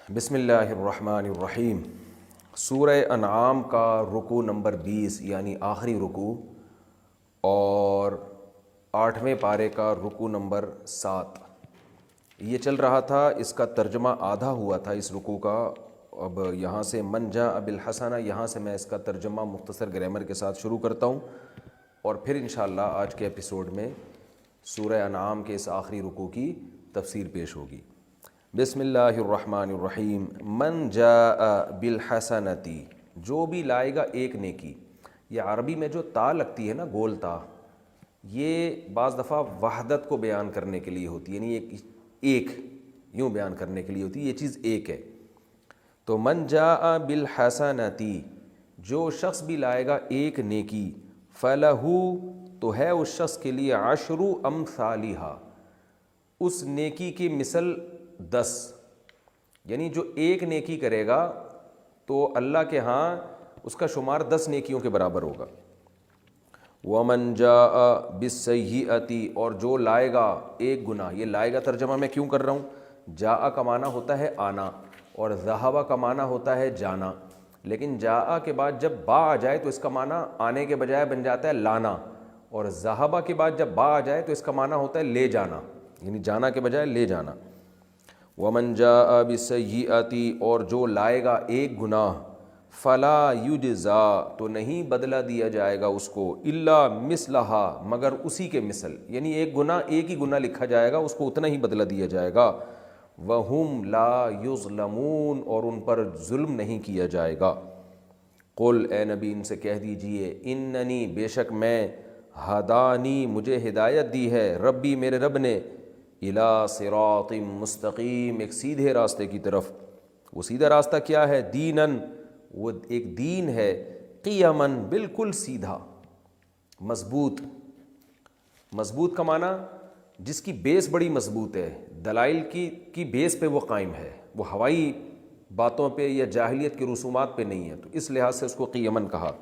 بسم اللہ الرحمن الرحیم۔ سورہ انعام کا رکوع نمبر 20 یعنی آخری رکوع، اور 8ویں پارے کا رکوع نمبر 7 یہ چل رہا تھا۔ اس کا ترجمہ آدھا ہوا تھا اس رکوع کا۔ اب یہاں سے من جاء بالحسنہ، یہاں سے میں اس کا ترجمہ مختصر گرامر کے ساتھ شروع کرتا ہوں، اور پھر انشاءاللہ آج کے ایپیسوڈ میں سورہ انعام کے اس آخری رکوع کی تفسیر پیش ہوگی۔ بسم اللہ الرحمن الرحیم۔ من جاء بالحسنتی، جو بھی لائے گا ایک نیکی۔ یہ عربی میں جو تا لگتی ہے نا، گول تا، یہ بعض دفعہ وحدت کو بیان کرنے کے لیے ہوتی ہے، یعنی ایک یوں بیان کرنے کے لیے ہوتی ہے، یہ چیز ایک ہے۔ تو من جاء بالحسنتی، جو شخص بھی لائے گا ایک نیکی، فلہو، تو ہے اس شخص کے لیے عشر امثالہا، اس نیکی کی مثل 10، یعنی جو ایک نیکی کرے گا تو اللہ کے ہاں اس کا شمار 10 نیکیوں کے برابر ہوگا۔ ومن جاء بالسیئۃ، اور جو لائے گا ایک گناہ۔ یہ لائے گا ترجمہ میں کیوں کر رہا ہوں؟ جاء کا معنی ہوتا ہے آنا، اور ذہب کا معنی ہوتا ہے جانا، لیکن جاء کے بعد جب با آ جائے تو اس کا معنی آنے کے بجائے بن جاتا ہے لانا، اور ذہب کے بعد جب با آ جائے تو اس کا معنی ہوتا ہے لے جانا، یعنی جانا کے بجائے لے جانا۔ ومن جاء بالسیئۃ، اور جو لائے گا ایک گناہ، فلا یجزا، تو نہیں بدلہ دیا جائے گا اس کو، الا مثلہا، مگر اسی کے مثل، یعنی ایک گناہ ایک ہی گناہ لکھا جائے گا، اس کو اتنا ہی بدلہ دیا جائے گا۔ وہم لا یظلمون، اور ان پر ظلم نہیں کیا جائے گا۔ قل، اے نبی ان سے کہہ دیجئے، اننی، بے شک میں، ہدانی، مجھے ہدایت دی ہے، ربی، میرے رب نے، الی صراط مستقیم، ایک سیدھے راستے کی طرف۔ وہ سیدھا راستہ کیا ہے؟ دینن، وہ ایک دین ہے، قیمن، بالکل سیدھا، مضبوط۔ مضبوط کا معنی جس کی بیس بڑی مضبوط ہے، دلائل کی بیس پہ وہ قائم ہے، وہ ہوائی باتوں پہ یا جاہلیت کی رسومات پہ نہیں ہے، تو اس لحاظ سے اس کو قیمن کہا۔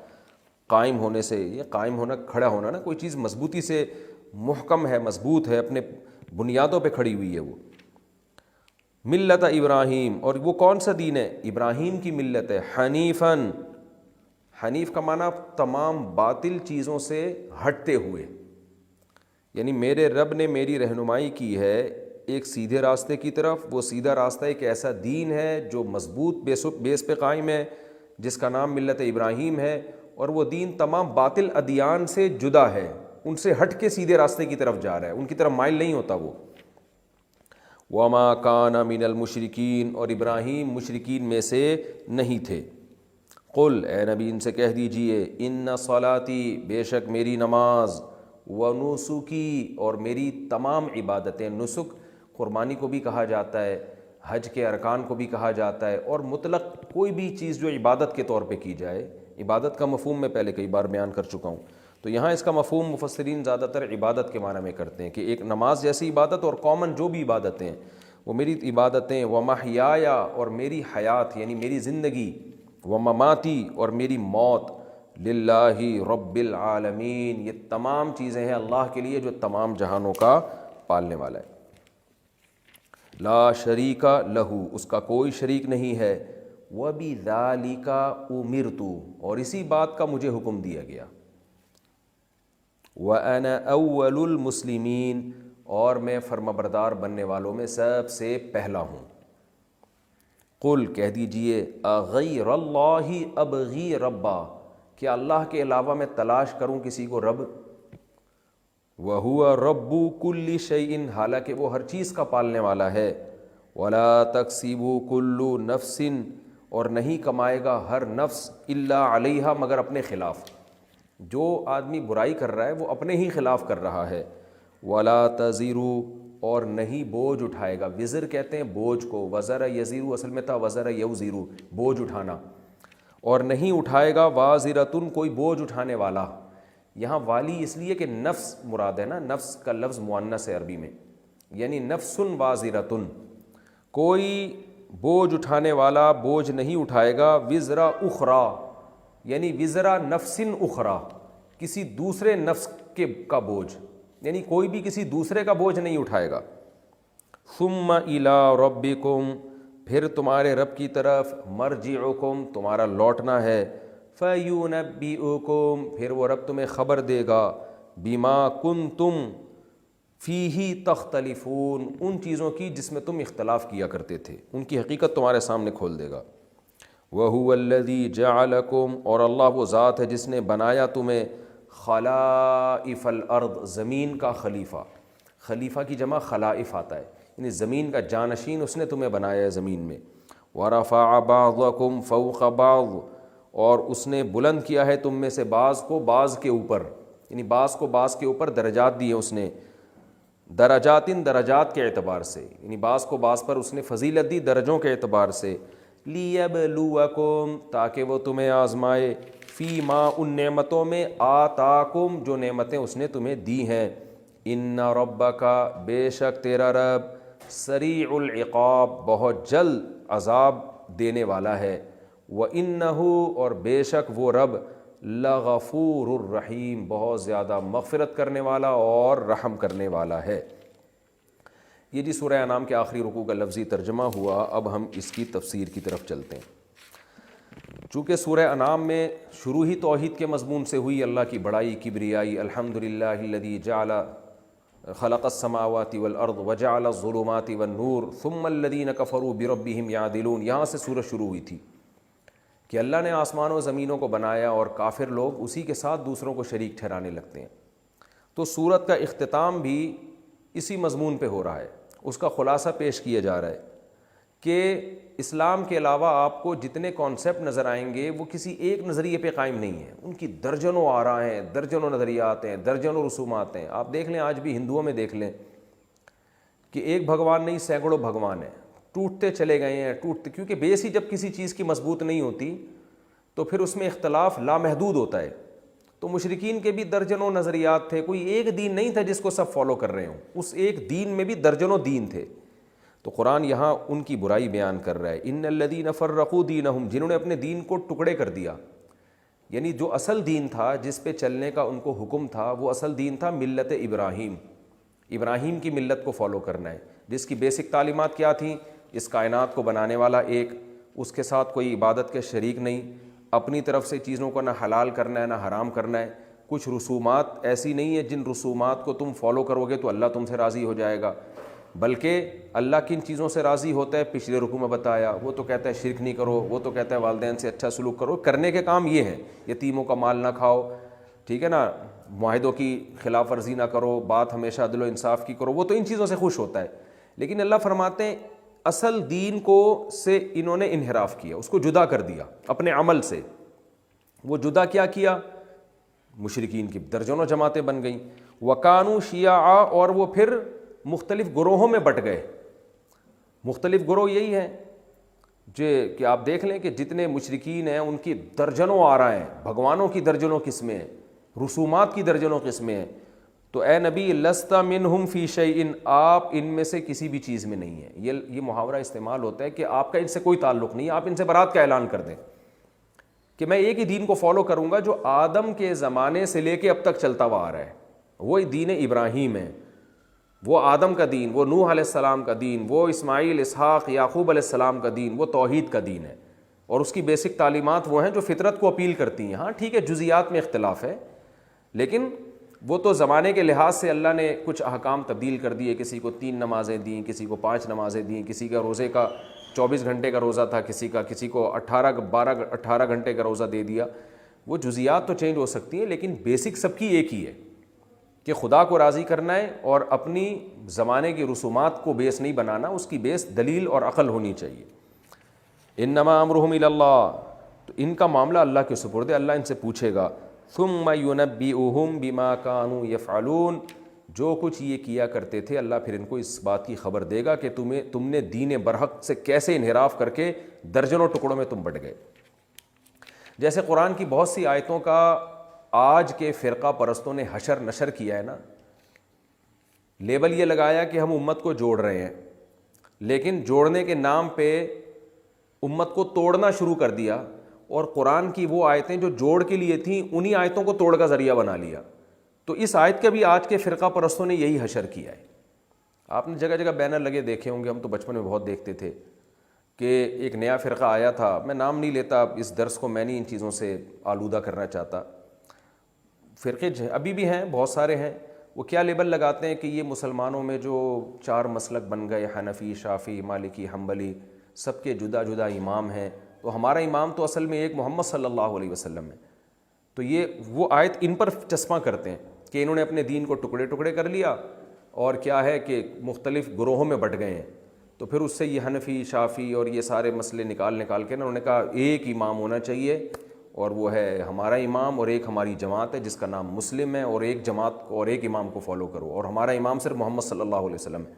قائم ہونے سے، یہ قائم ہونا، کھڑا ہونا نا، کوئی چیز مضبوطی سے محکم ہے، مضبوط ہے، اپنے بنیادوں پہ کھڑی ہوئی ہے وہ۔ ملت ابراہیم، اور وہ کون سا دین ہے؟ ابراہیم کی ملت ہے، حنیفاً، حنیف کا معنی تمام باطل چیزوں سے ہٹتے ہوئے، یعنی میرے رب نے میری رہنمائی کی ہے ایک سیدھے راستے کی طرف۔ وہ سیدھا راستہ ایک ایسا دین ہے جو مضبوط بیس پہ قائم ہے، جس کا نام ملت ابراہیم ہے، اور وہ دین تمام باطل ادیان سے جدا ہے، ان سے ہٹ کے سیدھے راستے کی طرف جا رہا ہے، ان کی طرف مائل نہیں ہوتا وہ۔ وما کان من المشرکین، اور ابراہیم مشرکین میں سے نہیں تھے۔ قل، اے نبی ان سے کہہ دیجئے، ان صلاتی، بے شک میری نماز، ونسکی، اور میری تمام عبادتیں، نسک قربانی کو بھی کہا جاتا ہے، حج کے ارکان کو بھی کہا جاتا ہے، اور مطلق کوئی بھی چیز جو عبادت کے طور پہ کی جائے۔ عبادت کا مفہوم میں پہلے کئی بار بیان کر چکا ہوں، تو یہاں اس کا مفہوم مفسرین زیادہ تر عبادت کے معنی میں کرتے ہیں کہ ایک نماز جیسی عبادت، اور کامن جو بھی عبادتیں ہیں وہ میری عبادتیں، ومحیایا، اور میری حیات یعنی میری زندگی، ومماتی، اور میری موت، للہ رب العالمین، یہ تمام چیزیں ہیں اللہ کے لیے جو تمام جہانوں کا پالنے والا ہے۔ لا شریک لہو، اس کا کوئی شریک نہیں ہے، وبذالک امرت، اور اسی بات کا مجھے حکم دیا گیا، وَأَنَا أَوَّلُ الْمُسْلِمِينَ، اور میں فرمانبردار بننے والوں میں سب سے پہلا ہوں۔ قل، کہہ دیجئے، اغیر اللہ ابغی ربا، کیا اللہ کے علاوہ میں تلاش کروں کسی کو رب؟ وَهُوَ رَبُّ كُلِّ شَيْءٍ، حالانکہ وہ ہر چیز کا پالنے والا ہے۔ وَلَا تَكْسِبُ كُلُّ نَفْسٍ، اور نہیں کمائے گا ہر نفس، الا علیہا، مگر اپنے خلاف۔ جو آدمی برائی کر رہا ہے وہ اپنے ہی خلاف کر رہا ہے۔ وَلَا تَزِرُ، اور نہیں بوجھ اٹھائے گا، وزر کہتے ہیں بوجھ کو، وزر یزیرو اصل میں تھا وزر یوزیرو، بوجھ اٹھانا، اور نہیں اٹھائے گا وازرتن، کوئی بوجھ اٹھانے والا۔ یہاں والی اس لیے کہ نفس مراد ہے نا، نفس کا لفظ مؤنث ہے عربی میں، یعنی نفس وازرتن، کوئی بوجھ اٹھانے والا بوجھ نہیں اٹھائے گا، وزر اخرى، یعنی وزر نفس اخرى، کسی دوسرے نفس کا بوجھ، یعنی کوئی بھی کسی دوسرے کا بوجھ نہیں اٹھائے گا۔ ثم الی ربکم، پھر تمہارے رب کی طرف مرجعکم تمہارا لوٹنا ہے، فَيُنَبِّئُكُم پھر وہ رب تمہیں خبر دے گا، بِمَا كُنتُم فِيهِ تختلفون ان چیزوں کی جس میں تم اختلاف کیا کرتے تھے، ان کی حقیقت تمہارے سامنے کھول دے گا۔ وَهُوَ الَّذِي جَعَلَكُمْ اور اللہ وہ ذات ہے جس نے بنایا تمہیں خلائف الارض زمین کا خلیفہ، خلیفہ کی جمع خلائف آتا ہے، یعنی زمین کا جانشین اس نے تمہیں بنایا ہے زمین میں۔ وَرَفَعَ بَعْضَكُمْ فَوْقَ بَعْضٍ اور اس نے بلند کیا ہے تم میں سے بعض کو بعض کے اوپر، یعنی بعض کو بعض کے اوپر درجات دیے اس نے، درجات کے اعتبار سے، یعنی بعض کو بعض پر اس نے فضیلت دی درجوں کے اعتبار سے۔ لِيَبْلُوَكُمْ تاکہ وہ تمہیں آزمائے، فی ما ان نعمتوں میں آتاکم جو نعمتیں اس نے تمہیں دی ہیں۔ ان ربک بے شک تیرا رب سریع العقاب بہت جلد عذاب دینے والا ہے، وَإِنَّهُ اور بے شک وہ رب لغفور الرحیم بہت زیادہ مغفرت کرنے والا اور رحم کرنے والا ہے۔ یہ جی سورہ انعام کے آخری رکوع کا لفظی ترجمہ ہوا۔ اب ہم اس کی تفسیر کی طرف چلتے ہیں۔ چونکہ سورہ انعام میں شروع ہی توحید کے مضمون سے ہوئی، اللہ کی بڑائی کبریائی، الحمدللہ الذی جعل خلق السماوات والارض وجعل الظلمات والنور ثم الذین کفروا بربہم یعدلون، یہاں سے سورہ شروع ہوئی تھی کہ اللہ نے آسمان و زمینوں کو بنایا اور کافر لوگ اسی کے ساتھ دوسروں کو شریک ٹھہرانے لگتے ہیں۔ تو سورت کا اختتام بھی اسی مضمون پہ ہو رہا ہے، اس کا خلاصہ پیش کیا جا رہا ہے کہ اسلام کے علاوہ آپ کو جتنے کانسیپٹ نظر آئیں گے وہ کسی ایک نظریے پہ قائم نہیں ہیں، ان کی درجنوں آراء ہیں، درجنوں نظریات ہیں، درجنوں رسومات ہیں۔ آپ دیکھ لیں آج بھی ہندوؤں میں دیکھ لیں کہ ایک بھگوان نہیں سینکڑوں بھگوان ہیں، ٹوٹتے چلے گئے ہیں، کیونکہ بیس ہی جب کسی چیز کی مضبوط نہیں ہوتی تو پھر اس میں اختلاف لامحدود ہوتا ہے۔ تو مشرکین کے بھی درجنوں نظریات تھے، کوئی ایک دین نہیں تھا جس کو سب فالو کر رہے ہوں، اس ایک دین میں بھی درجنوں دین تھے۔ تو قرآن یہاں ان کی برائی بیان کر رہا ہے، ان الذین فرقوا دینہم جنہوں نے اپنے دین کو ٹکڑے کر دیا، یعنی جو اصل دین تھا جس پہ چلنے کا ان کو حکم تھا وہ اصل دین تھا ملت ابراہیم، ابراہیم کی ملت کو فالو کرنا ہے، جس کی بیسک تعلیمات کیا تھیں؟ اس کائنات کو بنانے والا ایک، اس کے ساتھ کوئی عبادت کے شریک نہیں، اپنی طرف سے چیزوں کو نہ حلال کرنا ہے نہ حرام کرنا ہے، کچھ رسومات ایسی نہیں ہے جن رسومات کو تم فالو کرو گے تو اللہ تم سے راضی ہو جائے گا، بلکہ اللہ کن چیزوں سے راضی ہوتا ہے پچھلے رکوع میں بتایا، وہ تو کہتا ہے شرک نہیں کرو، وہ تو کہتا ہے والدین سے اچھا سلوک کرو، کرنے کے کام یہ ہیں، یتیموں کا مال نہ کھاؤ، ٹھیک ہے نا، معاہدوں کی خلاف ورزی نہ کرو، بات ہمیشہ عدل و انصاف کی کرو، وہ تو ان چیزوں سے خوش ہوتا ہے۔ لیکن اللہ فرماتے ہیں اصل دین کو سے انہوں نے انحراف کیا، اس کو جدا کر دیا اپنے عمل سے۔ وہ جدا کیا کیا؟ مشرکین کی درجنوں جماعتیں بن گئیں، وَكَانُوا شِيَعًا اور وہ پھر مختلف گروہوں میں بٹ گئے۔ مختلف گروہ یہی ہیں کہ آپ دیکھ لیں کہ جتنے مشرکین ہیں ان کی درجنوں آراء ہیں، بھگوانوں کی درجنوں قسمیں ہیں، رسومات کی درجنوں قسمیں ہیں۔ تو اے نبی لست منہم فی شیء آپ ان میں سے کسی بھی چیز میں نہیں ہیں۔ یہ محاورہ استعمال ہوتا ہے کہ آپ کا ان سے کوئی تعلق نہیں ہے، آپ ان سے برات کا اعلان کر دیں کہ میں ایک ہی دین کو فالو کروں گا جو آدم کے زمانے سے لے کے اب تک چلتا ہوا آ رہا ہے، وہی دین ابراہیم ہے، وہ آدم کا دین، وہ نوح علیہ السلام کا دین، وہ اسماعیل، اسحاق، یعقوب علیہ السلام کا دین، وہ توحید کا دین ہے، اور اس کی بیسک تعلیمات وہ ہیں جو فطرت کو اپیل کرتی ہیں۔ ہاں ٹھیک ہے جزیات میں اختلاف ہے، لیکن وہ تو زمانے کے لحاظ سے اللہ نے کچھ احکام تبدیل کر دیے، کسی کو 3 نمازیں دیں، کسی کو 5 نمازیں دیں، کسی کا روزے کا 24 گھنٹے کا روزہ تھا، کسی کو 18 گھنٹے کا روزہ دے دیا۔ وہ جزیات تو چینج ہو سکتی ہیں لیکن بیسک سب کی ایک ہی ہے کہ خدا کو راضی کرنا ہے، اور اپنی زمانے کی رسومات کو بیس نہیں بنانا، اس کی بیس دلیل اور عقل ہونی چاہیے۔ انما امرہم الی اللہ تو ان کا معاملہ اللہ کے سپرد ہے، اللہ ان سے پوچھے گا۔ ثم ینبئہم بما کانوا یفعلون جو کچھ یہ کیا کرتے تھے اللہ پھر ان کو اس بات کی خبر دے گا کہ تم نے دین برحق سے کیسے انحراف کر کے درجنوں ٹکڑوں میں تم بٹ گئے۔ جیسے قرآن کی بہت سی آیتوں کا آج کے فرقہ پرستوں نے حشر نشر کیا ہے نا، لیبل یہ لگایا کہ ہم امت کو جوڑ رہے ہیں، لیکن جوڑنے کے نام پہ امت کو توڑنا شروع کر دیا، اور قرآن کی وہ آیتیں جو جوڑ کے لیے تھیں انہی آیتوں کو توڑ کا ذریعہ بنا لیا۔ تو اس آیت کا بھی آج کے فرقہ پرستوں نے یہی حشر کیا ہے۔ آپ نے جگہ جگہ بینر لگے دیکھے ہوں گے، ہم تو بچپن میں بہت دیکھتے تھے کہ ایک نیا فرقہ آیا تھا، میں نام نہیں لیتا، اس درس کو میں نہیں ان چیزوں سے آلودہ کرنا چاہتا. فرقے ابھی بھی ہیں، بہت سارے ہیں. وہ کیا لیبل لگاتے ہیں کہ یہ مسلمانوں میں جو 4 مسلک بن گئے، حنفی، شافعی، مالکی، حنبلی، سب کے جدا جدا امام ہیں، تو ہمارا امام تو اصل میں ایک محمد صلی اللہ علیہ وسلم ہے. تو یہ وہ آیت ان پر چسپاں کرتے ہیں کہ انہوں نے اپنے دین کو ٹکڑے ٹکڑے کر لیا اور کیا ہے کہ مختلف گروہوں میں بٹ گئے ہیں. تو پھر اس سے یہ حنفی، شافعی اور یہ سارے مسئلے نکال کے نا انہوں نے کہا ایک امام ہونا چاہیے، اور وہ ہے ہمارا امام، اور ایک ہماری جماعت ہے جس کا نام مسلم ہے، اور ایک جماعت کو اور ایک امام کو فالو کرو، اور ہمارا امام صرف محمد صلی اللہ علیہ وسلم ہے.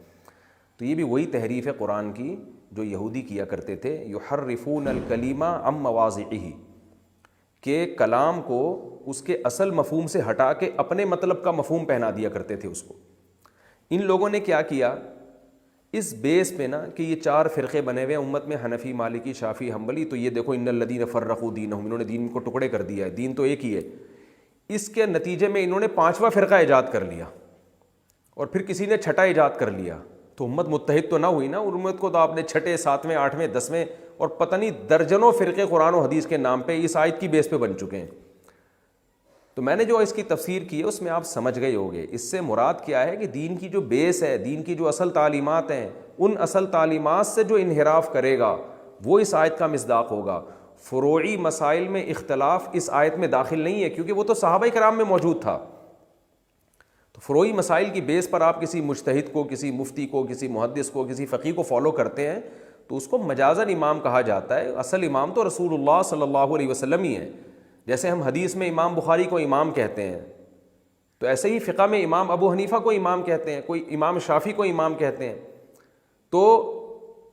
تو یہ بھی وہی تحریف ہے قرآن کی جو یہودی کیا کرتے تھے، یحرفون الکلمہ عن مواضعہ، کہ کلام کو اس کے اصل مفہوم سے ہٹا کے اپنے مطلب کا مفہوم پہنا دیا کرتے تھے اس کو. ان لوگوں نے کیا کیا اس بیس پہ نا کہ یہ 4 فرقے بنے ہوئے امت میں، حنفی، مالکی، شافعی، حنبلی، تو یہ دیکھو ان الذین فرقوا دینہم، انہوں نے دین کو ٹکڑے کر دیا ہے، دین تو ایک ہی ہے. اس کے نتیجے میں انہوں نے 5واں فرقہ ایجاد کر لیا، اور پھر کسی نے 6ٹھا ایجاد کر لیا. تو امت متحد تو نہ ہوئی نا. امت کو تو آپ نے 6ٹھے، 7ویں، 8ویں، 10ویں اور پتہ نہیں درجنوں فرقے قرآن و حدیث کے نام پہ اس آیت کی بیس پہ بن چکے ہیں. تو میں نے جو اس کی تفسیر کی ہے اس میں آپ سمجھ گئے ہوگے اس سے مراد کیا ہے کہ دین کی جو بیس ہے، دین کی جو اصل تعلیمات ہیں، ان اصل تعلیمات سے جو انحراف کرے گا وہ اس آیت کا مصداق ہوگا. فروعی مسائل میں اختلاف اس آیت میں داخل نہیں ہے کیونکہ وہ تو صحابہ کرام میں موجود تھا. تو فروعی مسائل کی بیس پر آپ کسی مجتہد کو، کسی مفتی کو، کسی محدث کو، کسی فقیہ کو فالو کرتے ہیں تو اس کو مجازاً امام کہا جاتا ہے. اصل امام تو رسول اللہ صلی اللہ علیہ وسلم ہی ہے. جیسے ہم حدیث میں امام بخاری کو امام کہتے ہیں، تو ایسے ہی فقہ میں امام ابو حنیفہ کو امام کہتے ہیں، کوئی امام شافعی کو امام کہتے ہیں. تو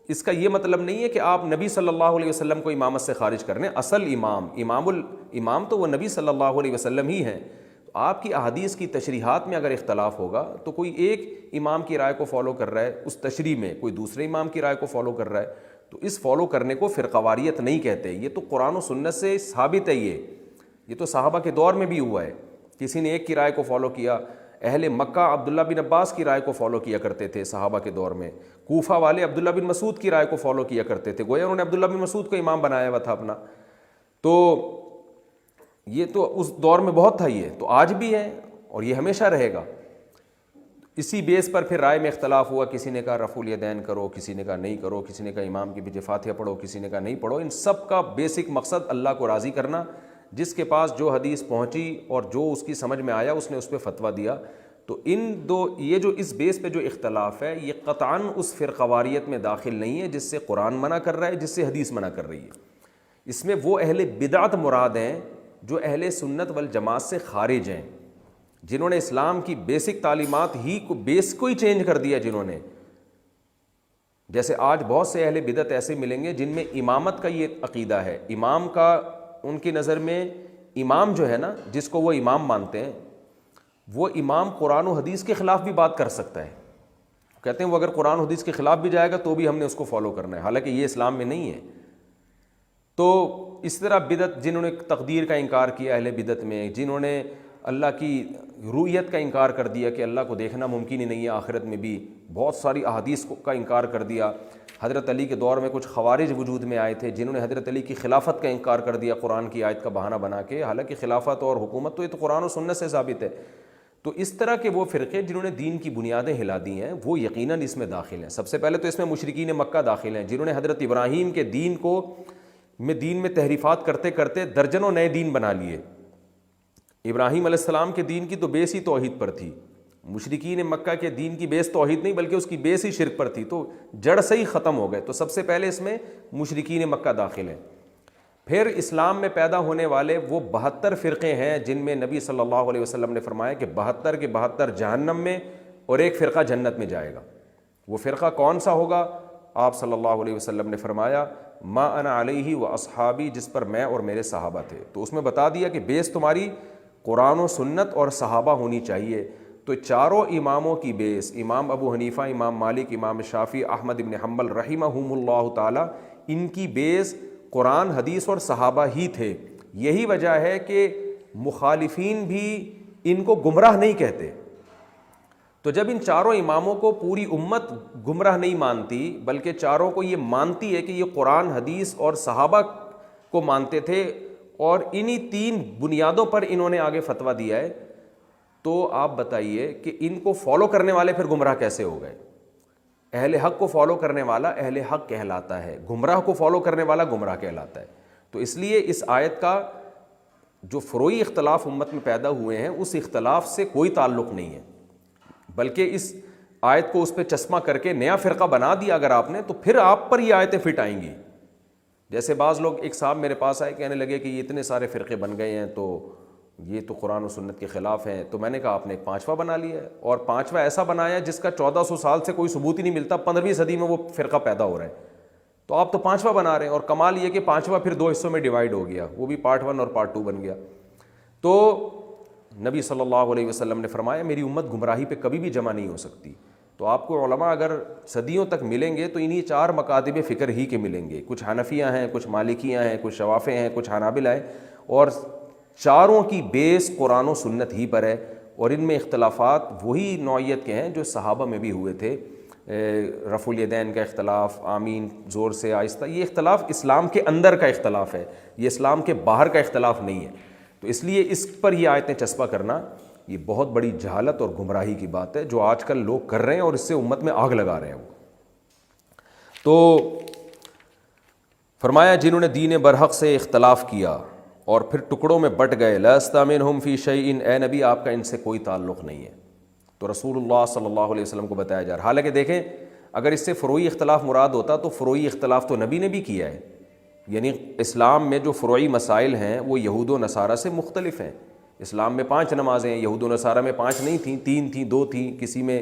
اس کا یہ مطلب نہیں ہے کہ آپ نبی صلی اللہ علیہ وسلم کو امامت سے خارج کرنے. اصل امام تو وہ نبی صلی اللہ علیہ وسلم ہی ہیں. تو آپ کی احادیث کی تشریحات میں اگر اختلاف ہوگا تو کوئی ایک امام کی رائے کو فالو کر رہا ہے اس تشریح میں، کوئی دوسرے امام کی رائے کو فالو کر رہا ہے، تو اس فالو کرنے کو فرقواریت نہیں کہتے. یہ تو قرآن و سنت سے ثابت ہے. یہ تو صحابہ کے دور میں بھی ہوا ہے. کسی نے ایک کی رائے کو فالو کیا. اہل مکہ عبداللہ بن عباس کی رائے کو فالو کیا کرتے تھے صحابہ کے دور میں. کوفہ والے عبداللہ بن مسعود کی رائے کو فالو کیا کرتے تھے، گویا انہوں نے عبداللہ بن مسعود کو امام بنایا ہوا تھا اپنا. تو یہ تو اس دور میں بہت تھا. یہ تو آج بھی ہے اور یہ ہمیشہ رہے گا. اسی بیس پر پھر رائے میں اختلاف ہوا. کسی نے کہا رفع الیدین کرو، کسی نے کہا نہیں کرو، کسی نے کہا امام کے پیچھے فاتحہ پڑھو، کسی نے کہا نہیں پڑھو. ان سب کا بیسک مقصد اللہ کو راضی کرنا. جس کے پاس جو حدیث پہنچی اور جو اس کی سمجھ میں آیا اس نے اس پہ فتویٰ دیا. تو یہ جو اس بیس پہ جو اختلاف ہے یہ قطعاً اس فرقواریت میں داخل نہیں ہے جس سے قرآن منع کر رہا ہے، جس سے حدیث منع کر رہی ہے. اس میں وہ اہل بدعت مراد ہیں جو اہل سنت والجماعت سے خارج ہیں، جنہوں نے اسلام کی بیسک تعلیمات بیس کو ہی چینج کر دیا. جنہوں نے، جیسے آج بہت سے اہل بدعت ایسے ملیں گے جن میں امامت کا یہ عقیدہ ہے. امام کا ان کی نظر میں امام جو ہے نا، جس کو وہ امام مانتے ہیں، وہ امام قرآن و حدیث کے خلاف بھی بات کر سکتا ہے. کہتے ہیں وہ اگر قرآن و حدیث کے خلاف بھی جائے گا تو بھی ہم نے اس کو فالو کرنا ہے، حالانکہ یہ اسلام میں نہیں ہے. تو اس طرح بدعت، جنہوں نے تقدیر کا انکار کیا اہل بدعت میں، جنہوں نے اللہ کی رؤیت کا انکار کر دیا کہ اللہ کو دیکھنا ممکن ہی نہیں ہے آخرت میں بھی، بہت ساری احادیث کا انکار کر دیا. حضرت علی کے دور میں کچھ خوارج وجود میں آئے تھے جنہوں نے حضرت علی کی خلافت کا انکار کر دیا قرآن کی آیت کا بہانہ بنا کے، حالانکہ خلافت اور حکومت تو یہ تو قرآن و سنت سے ثابت ہے. تو اس طرح کے وہ فرقے جنہوں نے دین کی بنیادیں ہلا دی ہیں وہ یقیناً اس میں داخل ہیں. سب سے پہلے تو اس میں مشرکین مکہ داخل ہیں جنہوں نے حضرت ابراہیم کے دین میں تحریفات کرتے کرتے درجنوں نئے دین بنا لیے. ابراہیم علیہ السلام کے دین کی تو بیس ہی توحید پر تھی. مشرکین مکہ کے دین کی بیس توحید نہیں بلکہ اس کی بیس ہی شرک پر تھی، تو جڑ سے ہی ختم ہو گئے. تو سب سے پہلے اس میں مشرکین مکہ داخل ہیں. پھر اسلام میں پیدا ہونے والے وہ 72 فرقے ہیں جن میں نبی صلی اللہ علیہ وسلم نے فرمایا کہ 72 کے 72 جہنم میں اور ایک فرقہ جنت میں جائے گا. وہ فرقہ کون سا ہوگا؟ آپ صلی اللہ علیہ وسلم نے فرمایا ما انا علیہ و اصحابی، جس پر میں اور میرے صحابہ تھے. تو اس میں بتا دیا کہ بیس تمہاری قرآن و سنت اور صحابہ ہونی چاہیے. تو چاروں اماموں کی بیس، امام ابو حنیفہ، امام مالک، امام شافعی، احمد بن حنبل رحمہم اللہ تعالی، ان کی بیس قرآن، حدیث اور صحابہ ہی تھے. یہی وجہ ہے کہ مخالفین بھی ان کو گمراہ نہیں کہتے. تو جب ان چاروں اماموں کو پوری امت گمراہ نہیں مانتی بلکہ چاروں کو یہ مانتی ہے کہ یہ قرآن حدیث اور صحابہ کو مانتے تھے اور انہی تین بنیادوں پر انہوں نے آگے فتویٰ دیا ہے، تو آپ بتائیے کہ ان کو فالو کرنے والے پھر گمراہ کیسے ہو گئے؟ اہل حق کو فالو کرنے والا اہل حق کہلاتا ہے، گمراہ کو فالو کرنے والا گمراہ کہلاتا ہے۔ تو اس لیے اس آیت کا جو فروعی اختلاف امت میں پیدا ہوئے ہیں اس اختلاف سے کوئی تعلق نہیں ہے، بلکہ اس آیت کو اس پہ چشمہ کر کے نیا فرقہ بنا دیا اگر آپ نے، تو پھر آپ پر یہ آیتیں فٹ آئیں گی۔ جیسے بعض لوگ، ایک صاحب میرے پاس آئے کہنے لگے کہ یہ اتنے سارے فرقے بن گئے ہیں تو یہ تو قرآن و سنت کے خلاف ہیں، تو میں نے کہا آپ نے ایک پانچواں بنا لیا ہے، اور پانچواں ایسا بنایا جس کا 1400 سال سے کوئی ثبوت ہی نہیں ملتا، 15ویں صدی میں وہ فرقہ پیدا ہو رہا ہے، تو آپ تو پانچواں بنا رہے ہیں، اور کمال یہ کہ پانچواں پھر دو حصوں میں ڈیوائیڈ ہو گیا، وہ بھی پارٹ 1 اور پارٹ 2 بن گیا۔ تو نبی صلی اللہ علیہ وسلم نے فرمایا میری امت گمراہی پہ کبھی بھی جمع نہیں ہو سکتی۔ تو آپ کو علماء اگر صدیوں تک ملیں گے تو انہی 4 مکاتب فکر ہی کے ملیں گے، کچھ حنفیہ ہیں، کچھ مالکیہ ہیں، کچھ شوافع ہیں، کچھ حنابلہ ہیں، اور چاروں کی بیس قرآن و سنت ہی پر ہے، اور ان میں اختلافات وہی نوعیت کے ہیں جو صحابہ میں بھی ہوئے تھے۔ رفع الیدین کا اختلاف، آمین زور سے آہستہ، یہ اختلاف اسلام کے اندر کا اختلاف ہے، یہ اسلام کے باہر کا اختلاف نہیں ہے۔ تو اس لیے اس پر یہ آیتیں چسپاں کرنا یہ بہت بڑی جہالت اور گمراہی کی بات ہے جو آج کل لوگ کر رہے ہیں، اور اس سے امت میں آگ لگا رہے ہیں وہ۔ تو فرمایا جنہوں نے دین برحق سے اختلاف کیا اور پھر ٹکڑوں میں بٹ گئے، لَسْتَ مِنْهُمْ فِي شَيْءٍ، اے نبی آپ کا ان سے کوئی تعلق نہیں ہے۔ تو رسول اللہ صلی اللہ علیہ وسلم کو بتایا جا رہا، حالانکہ دیکھیں اگر اس سے فروعی اختلاف مراد ہوتا تو فروعی اختلاف تو نبی نے بھی کیا ہے، یعنی اسلام میں جو فروعی مسائل ہیں وہ یہود و نصارہ سے مختلف ہیں۔ اسلام میں 5 نمازیں ہیں، یہود و نصارہ میں 5 نہیں تھیں، 3 تھیں، 2 تھیں، کسی میں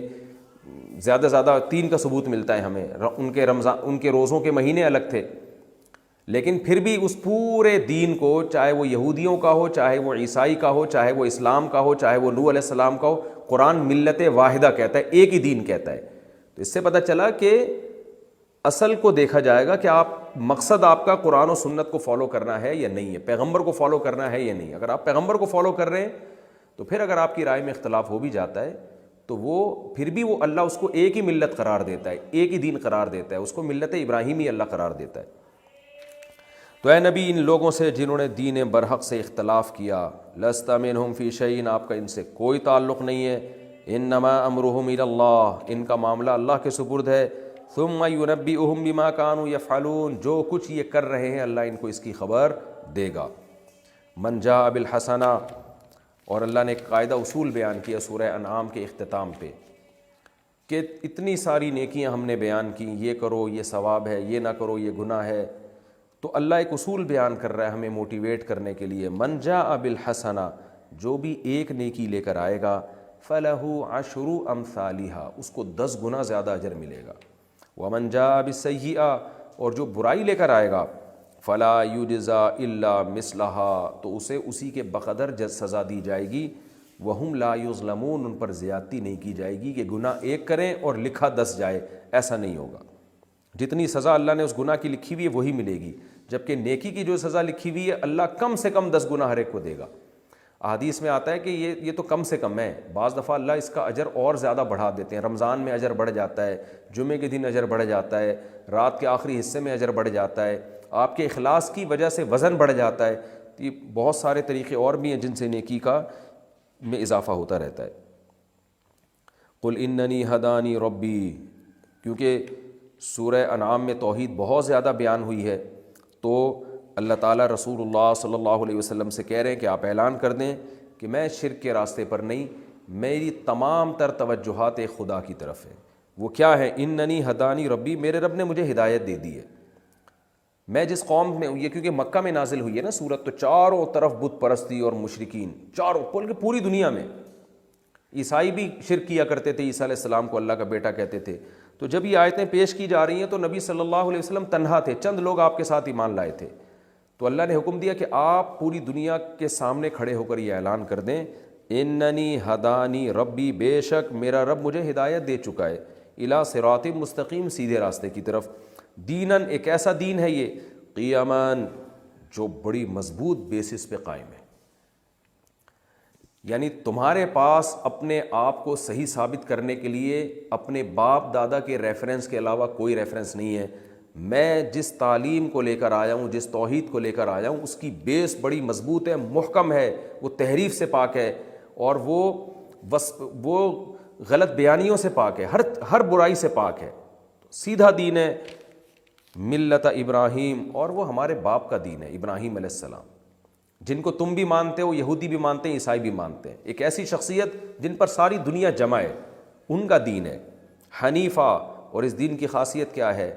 زیادہ 3 کا ثبوت ملتا ہے ہمیں، ان کے روزوں کے مہینے الگ تھے، لیکن پھر بھی اس پورے دین کو، چاہے وہ یہودیوں کا ہو، چاہے وہ عیسائی کا ہو، چاہے وہ اسلام کا ہو، چاہے وہ نوح علیہ السلام کا ہو، قرآن ملت واحدہ کہتا ہے، ایک ہی دین کہتا ہے۔ تو اس سے پتہ چلا کہ اصل کو دیکھا جائے گا کہ مقصد آپ کا قرآن و سنت کو فالو کرنا ہے یا نہیں ہے، پیغمبر کو فالو کرنا ہے یا نہیں۔ اگر آپ پیغمبر کو فالو کر رہے ہیں تو پھر اگر آپ کی رائے میں اختلاف ہو بھی جاتا ہے تو وہ پھر بھی وہ اللہ اس کو ایک ہی ملت قرار دیتا ہے، ایک ہی دین قرار دیتا ہے، اس کو ملت ابراہیمی اللہ قرار دیتا ہے۔ تو اے نبی ان لوگوں سے جنہوں نے دین برحق سے اختلاف کیا، لست منہم فی شیء، آپ کا ان سے کوئی تعلق نہیں ہے، انما امرہم الی اللہ، ان کا معاملہ اللہ کے سپرد ہے، ثم ینبئہم بما کانوا یفعلون، جو کچھ یہ کر رہے ہیں اللہ ان کو اس کی خبر دے گا۔ من جاء بالحسنہ، اور اللہ نے ایک قاعدہ اصول بیان کیا سورہ انعام کے اختتام پہ کہ اتنی ساری نیکیاں ہم نے بیان کی، یہ کرو یہ ثواب ہے، یہ نہ کرو یہ گناہ ہے، تو اللہ ایک اصول بیان کر رہا ہے ہمیں موٹیویٹ کرنے کے لیے، من جاء بالحسنہ، جو بھی ایک نیکی لے کر آئے گا، فَلَهُ عَشْرُ أَمْثَالِهَا، اس کو 10 گنا زیادہ اجر ملے گا، وَمَنْ جَاءَ بِالسَّيِّئَةِ، اور جو برائی لے کر آئے گا، فَلَا يُجْزَى إِلَّا مِثْلَهَا، تو اسے اسی کے بقدر سزا دی جائے گی، وَهُمْ لَا يُظْلَمُونَ، ان پر زیادتی نہیں کی جائے گی کہ گناہ ایک کریں اور لکھا 10 جائے، ایسا نہیں ہوگا۔ جتنی سزا اللہ نے اس گناہ کی لکھی ہوئی ہے وہی ملے گی، جبکہ نیکی کی جو سزا لکھی ہوئی ہے اللہ کم سے کم 10 گنا ہر ایک کو دے گا۔ احادیث میں آتا ہے کہ یہ تو کم سے کم ہے، بعض دفعہ اللہ اس کا اجر اور زیادہ بڑھا دیتے ہیں، رمضان میں اجر بڑھ جاتا ہے، جمعے کے دن اجر بڑھ جاتا ہے، رات کے آخری حصے میں اجر بڑھ جاتا ہے، آپ کے اخلاص کی وجہ سے وزن بڑھ جاتا ہے، یہ بہت سارے طریقے اور بھی ہیں جن سے نیکی کا میں اضافہ ہوتا رہتا ہے۔ قل اننی ہدانی ربی، کیونکہ سورہ انعام میں توحید بہت زیادہ بیان ہوئی ہے، تو اللہ تعالیٰ رسول اللہ صلی اللہ علیہ وسلم سے کہہ رہے ہیں کہ آپ اعلان کر دیں کہ میں شرک کے راستے پر نہیں، میری تمام تر توجہات ایک خدا کی طرف ہے۔ وہ کیا ہے؟ اننی ہدانی ربی، میرے رب نے مجھے ہدایت دے دی ہے۔ میں جس قوم میں، یہ کیونکہ مکہ میں نازل ہوئی ہے نا سورت، تو چاروں طرف بت پرستی اور مشرکین، چاروں بلکہ پوری دنیا میں، عیسائی بھی شرک کیا کرتے تھے، عیسیٰ علیہ السلام کو اللہ کا بیٹا کہتے تھے۔ تو جب یہ آیتیں پیش کی جا رہی ہیں تو نبی صلی اللہ علیہ وسلم تنہا تھے، چند لوگ آپ کے ساتھ ایمان لائے تھے، تو اللہ نے حکم دیا کہ آپ پوری دنیا کے سامنے کھڑے ہو کر یہ اعلان کر دیں، اننی ہدانی ربی، بے شک میرا رب مجھے ہدایت دے چکا ہے، الی صراط مستقیم، سیدھے راستے کی طرف، دینن، ایک ایسا دین ہے یہ، قیامن، جو بڑی مضبوط بیسس پہ قائم ہے۔ یعنی تمہارے پاس اپنے آپ کو صحیح ثابت کرنے کے لیے اپنے باپ دادا کے ریفرنس کے علاوہ کوئی ریفرنس نہیں ہے. میں جس تعلیم کو لے کر آیا ہوں, جس توحید کو لے کر آیا ہوں, اس کی بیس بڑی مضبوط ہے, محکم ہے, وہ تحریف سے پاک ہے, اور وہ غلط بیانیوں سے پاک ہے, ہر برائی سے پاک ہے. سیدھا دین ہے ملت ابراہیم, اور وہ ہمارے باپ کا دین ہے ابراہیم علیہ السلام, جن کو تم بھی مانتے ہو, یہودی بھی مانتے ہیں, عیسائی بھی مانتے ہیں. ایک ایسی شخصیت جن پر ساری دنیا جمع ہے, ان کا دین ہے حنیفہ. اور اس دین کی خاصیت کیا ہے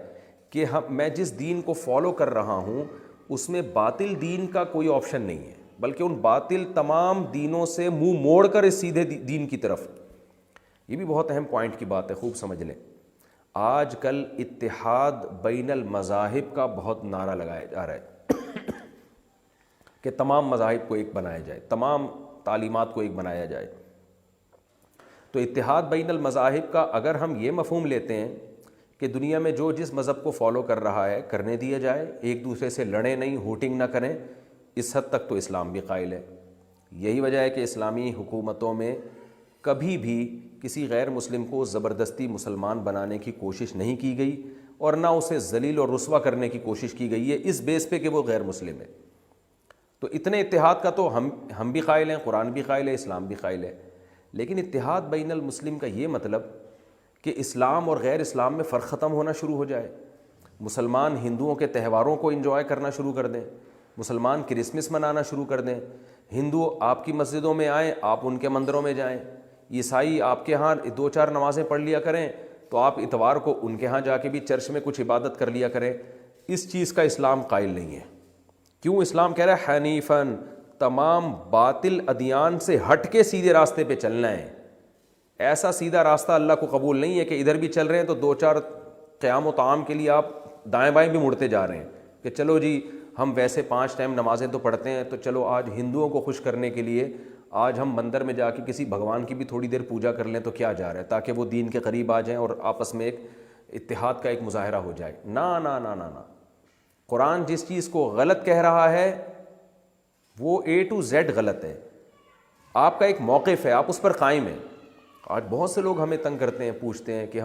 کہ میں جس دین کو فالو کر رہا ہوں اس میں باطل دین کا کوئی آپشن نہیں ہے, بلکہ ان باطل تمام دینوں سے منہ موڑ کر اس سیدھے دین کی طرف. یہ بھی بہت اہم پوائنٹ کی بات ہے, خوب سمجھ لیں. آج کل اتحاد بین المذاہب کا بہت نعرہ لگایا جا رہا ہے کہ تمام مذاہب کو ایک بنایا جائے, تمام تعلیمات کو ایک بنایا جائے. تو اتحاد بین المذاہب کا اگر ہم یہ مفہوم لیتے ہیں کہ دنیا میں جو جس مذہب کو فالو کر رہا ہے کرنے دیا جائے, ایک دوسرے سے لڑیں نہیں, ہوٹنگ نہ کریں, اس حد تک تو اسلام بھی قائل ہے. یہی وجہ ہے کہ اسلامی حکومتوں میں کبھی بھی کسی غیر مسلم کو زبردستی مسلمان بنانے کی کوشش نہیں کی گئی, اور نہ اسے ذلیل اور رسوا کرنے کی کوشش کی گئی ہے اس بیس پہ کہ وہ غیر مسلم ہے. تو اتنے اتحاد کا تو ہم بھی قائل ہیں, قرآن بھی قائل ہے, اسلام بھی قائل ہے. لیکن اتحاد بین المسلم کا یہ مطلب کہ اسلام اور غیر اسلام میں فرق ختم ہونا شروع ہو جائے, مسلمان ہندوؤں کے تہواروں کو انجوائے کرنا شروع کر دیں, مسلمان کرسمس منانا شروع کر دیں, ہندو آپ کی مسجدوں میں آئیں, آپ ان کے مندروں میں جائیں, عیسائی آپ کے ہاں 2-4 نمازیں پڑھ لیا کریں تو آپ اتوار کو ان کے ہاں جا کے بھی چرچ میں کچھ عبادت کر لیا کریں. اس چیز کا اسلام قائل نہیں ہے. کیوں؟ اسلام کہہ رہا ہے حنیفاً, تمام باطل ادیان سے ہٹ کے سیدھے راستے پہ چلنا ہے. ایسا سیدھا راستہ اللہ کو قبول نہیں ہے کہ ادھر بھی چل رہے ہیں تو 2-4 قیام و طعام کے لیے آپ دائیں بائیں بھی مڑتے جا رہے ہیں کہ چلو جی ہم ویسے 5 ٹائم نمازیں تو پڑھتے ہیں, تو چلو آج ہندوؤں کو خوش کرنے کے لیے آج ہم مندر میں جا کے کسی بھگوان کی بھی تھوڑی دیر پوجا کر لیں تو کیا جا رہا ہے, تاکہ وہ دین کے قریب آ جائیں اور آپس میں ایک اتحاد کا ایک مظاہرہ ہو جائے. نا نا نا نا نا, قرآن جس چیز کو غلط کہہ رہا ہے وہ A to Z غلط ہے. آپ کا ایک موقف ہے, آپ اس پر قائم ہیں. آج بہت سے لوگ ہمیں تنگ کرتے ہیں, پوچھتے ہیں کہ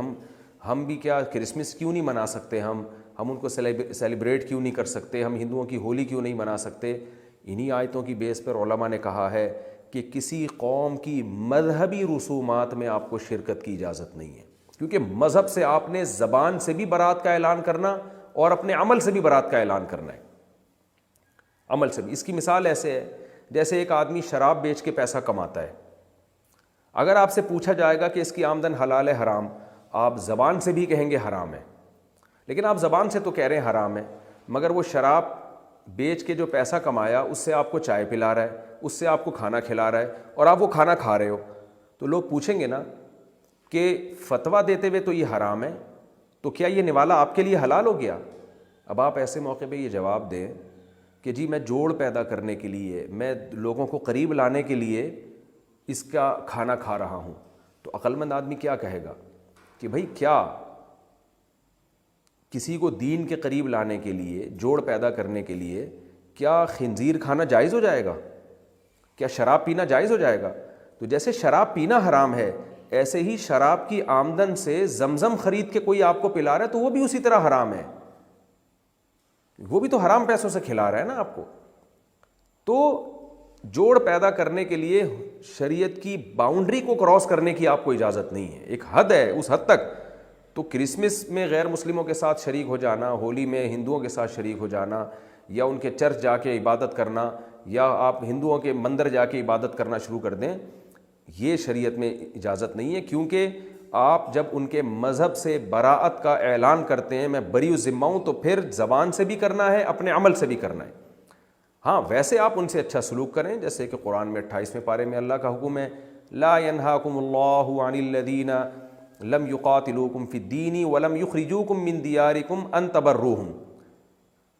ہم بھی کیا کرسمس کیوں نہیں منا سکتے, ہم ان کو سیلیبریٹ کیوں نہیں کر سکتے, ہم ہندوؤں کی ہولی کیوں نہیں منا سکتے. انہی آیتوں کی بیس پر علماء نے کہا ہے کہ کسی قوم کی مذہبی رسومات میں آپ کو شرکت کی اجازت نہیں ہے, کیونکہ مذہب سے آپ نے زبان سے بھی برات کا اعلان کرنا اور اپنے عمل سے بھی برات کا اعلان کرنا ہے, عمل سے بھی. اس کی مثال ایسے ہے جیسے ایک آدمی شراب بیچ کے پیسہ کماتا ہے. اگر آپ سے پوچھا جائے گا کہ اس کی آمدن حلال ہے حرام, آپ زبان سے بھی کہیں گے حرام ہے, لیکن آپ زبان سے تو کہہ رہے ہیں حرام ہے, مگر وہ شراب بیچ کے جو پیسہ کمایا اس سے آپ کو چائے پلا رہا ہے, اس سے آپ کو کھانا کھلا رہا ہے, اور آپ وہ کھانا کھا رہے ہو, تو لوگ پوچھیں گے نا کہ فتویٰ دیتے ہوئے تو یہ حرام ہے, تو کیا یہ نوالا آپ کے لیے حلال ہو گیا؟ اب آپ ایسے موقع پہ یہ جواب دیں کہ جی میں جوڑ پیدا کرنے کے لیے, میں لوگوں کو قریب لانے کے لیے اس کا کھانا کھا رہا ہوں, تو عقل مند آدمی کیا کہے گا کہ بھائی کیا کسی کو دین کے قریب لانے کے لیے, جوڑ پیدا کرنے کے لیے کیا خنزیر کھانا جائز ہو جائے گا؟ کیا شراب پینا جائز ہو جائے گا؟ تو جیسے شراب پینا حرام ہے, ایسے ہی شراب کی آمدن سے زمزم خرید کے کوئی آپ کو پلا رہا ہے تو وہ بھی اسی طرح حرام ہے, وہ بھی تو حرام پیسوں سے کھلا رہا ہے نا آپ کو. تو جوڑ پیدا کرنے کے لیے شریعت کی باؤنڈری کو کراس کرنے کی آپ کو اجازت نہیں ہے, ایک حد ہے, اس حد تک. تو کرسمس میں غیر مسلموں کے ساتھ شریک ہو جانا, ہولی میں ہندوؤں کے ساتھ شریک ہو جانا, یا ان کے چرچ جا کے عبادت کرنا, یا آپ ہندوؤں کے مندر جا کے عبادت کرنا شروع کر دیں, یہ شریعت میں اجازت نہیں ہے. کیونکہ آپ جب ان کے مذہب سے براعت کا اعلان کرتے ہیں, میں بری الذمہ ہوں, تو پھر زبان سے بھی کرنا ہے, اپنے عمل سے بھی کرنا ہے. ہاں ویسے آپ ان سے اچھا سلوک کریں, جیسے کہ قرآن میں 28ویں پارے میں اللہ کا حکم ہے, لا ينہاکم اللہ عن الذین لم یقاتلوکم فی الدین ولم یخرجوکم من دیارکم ان تبروہم,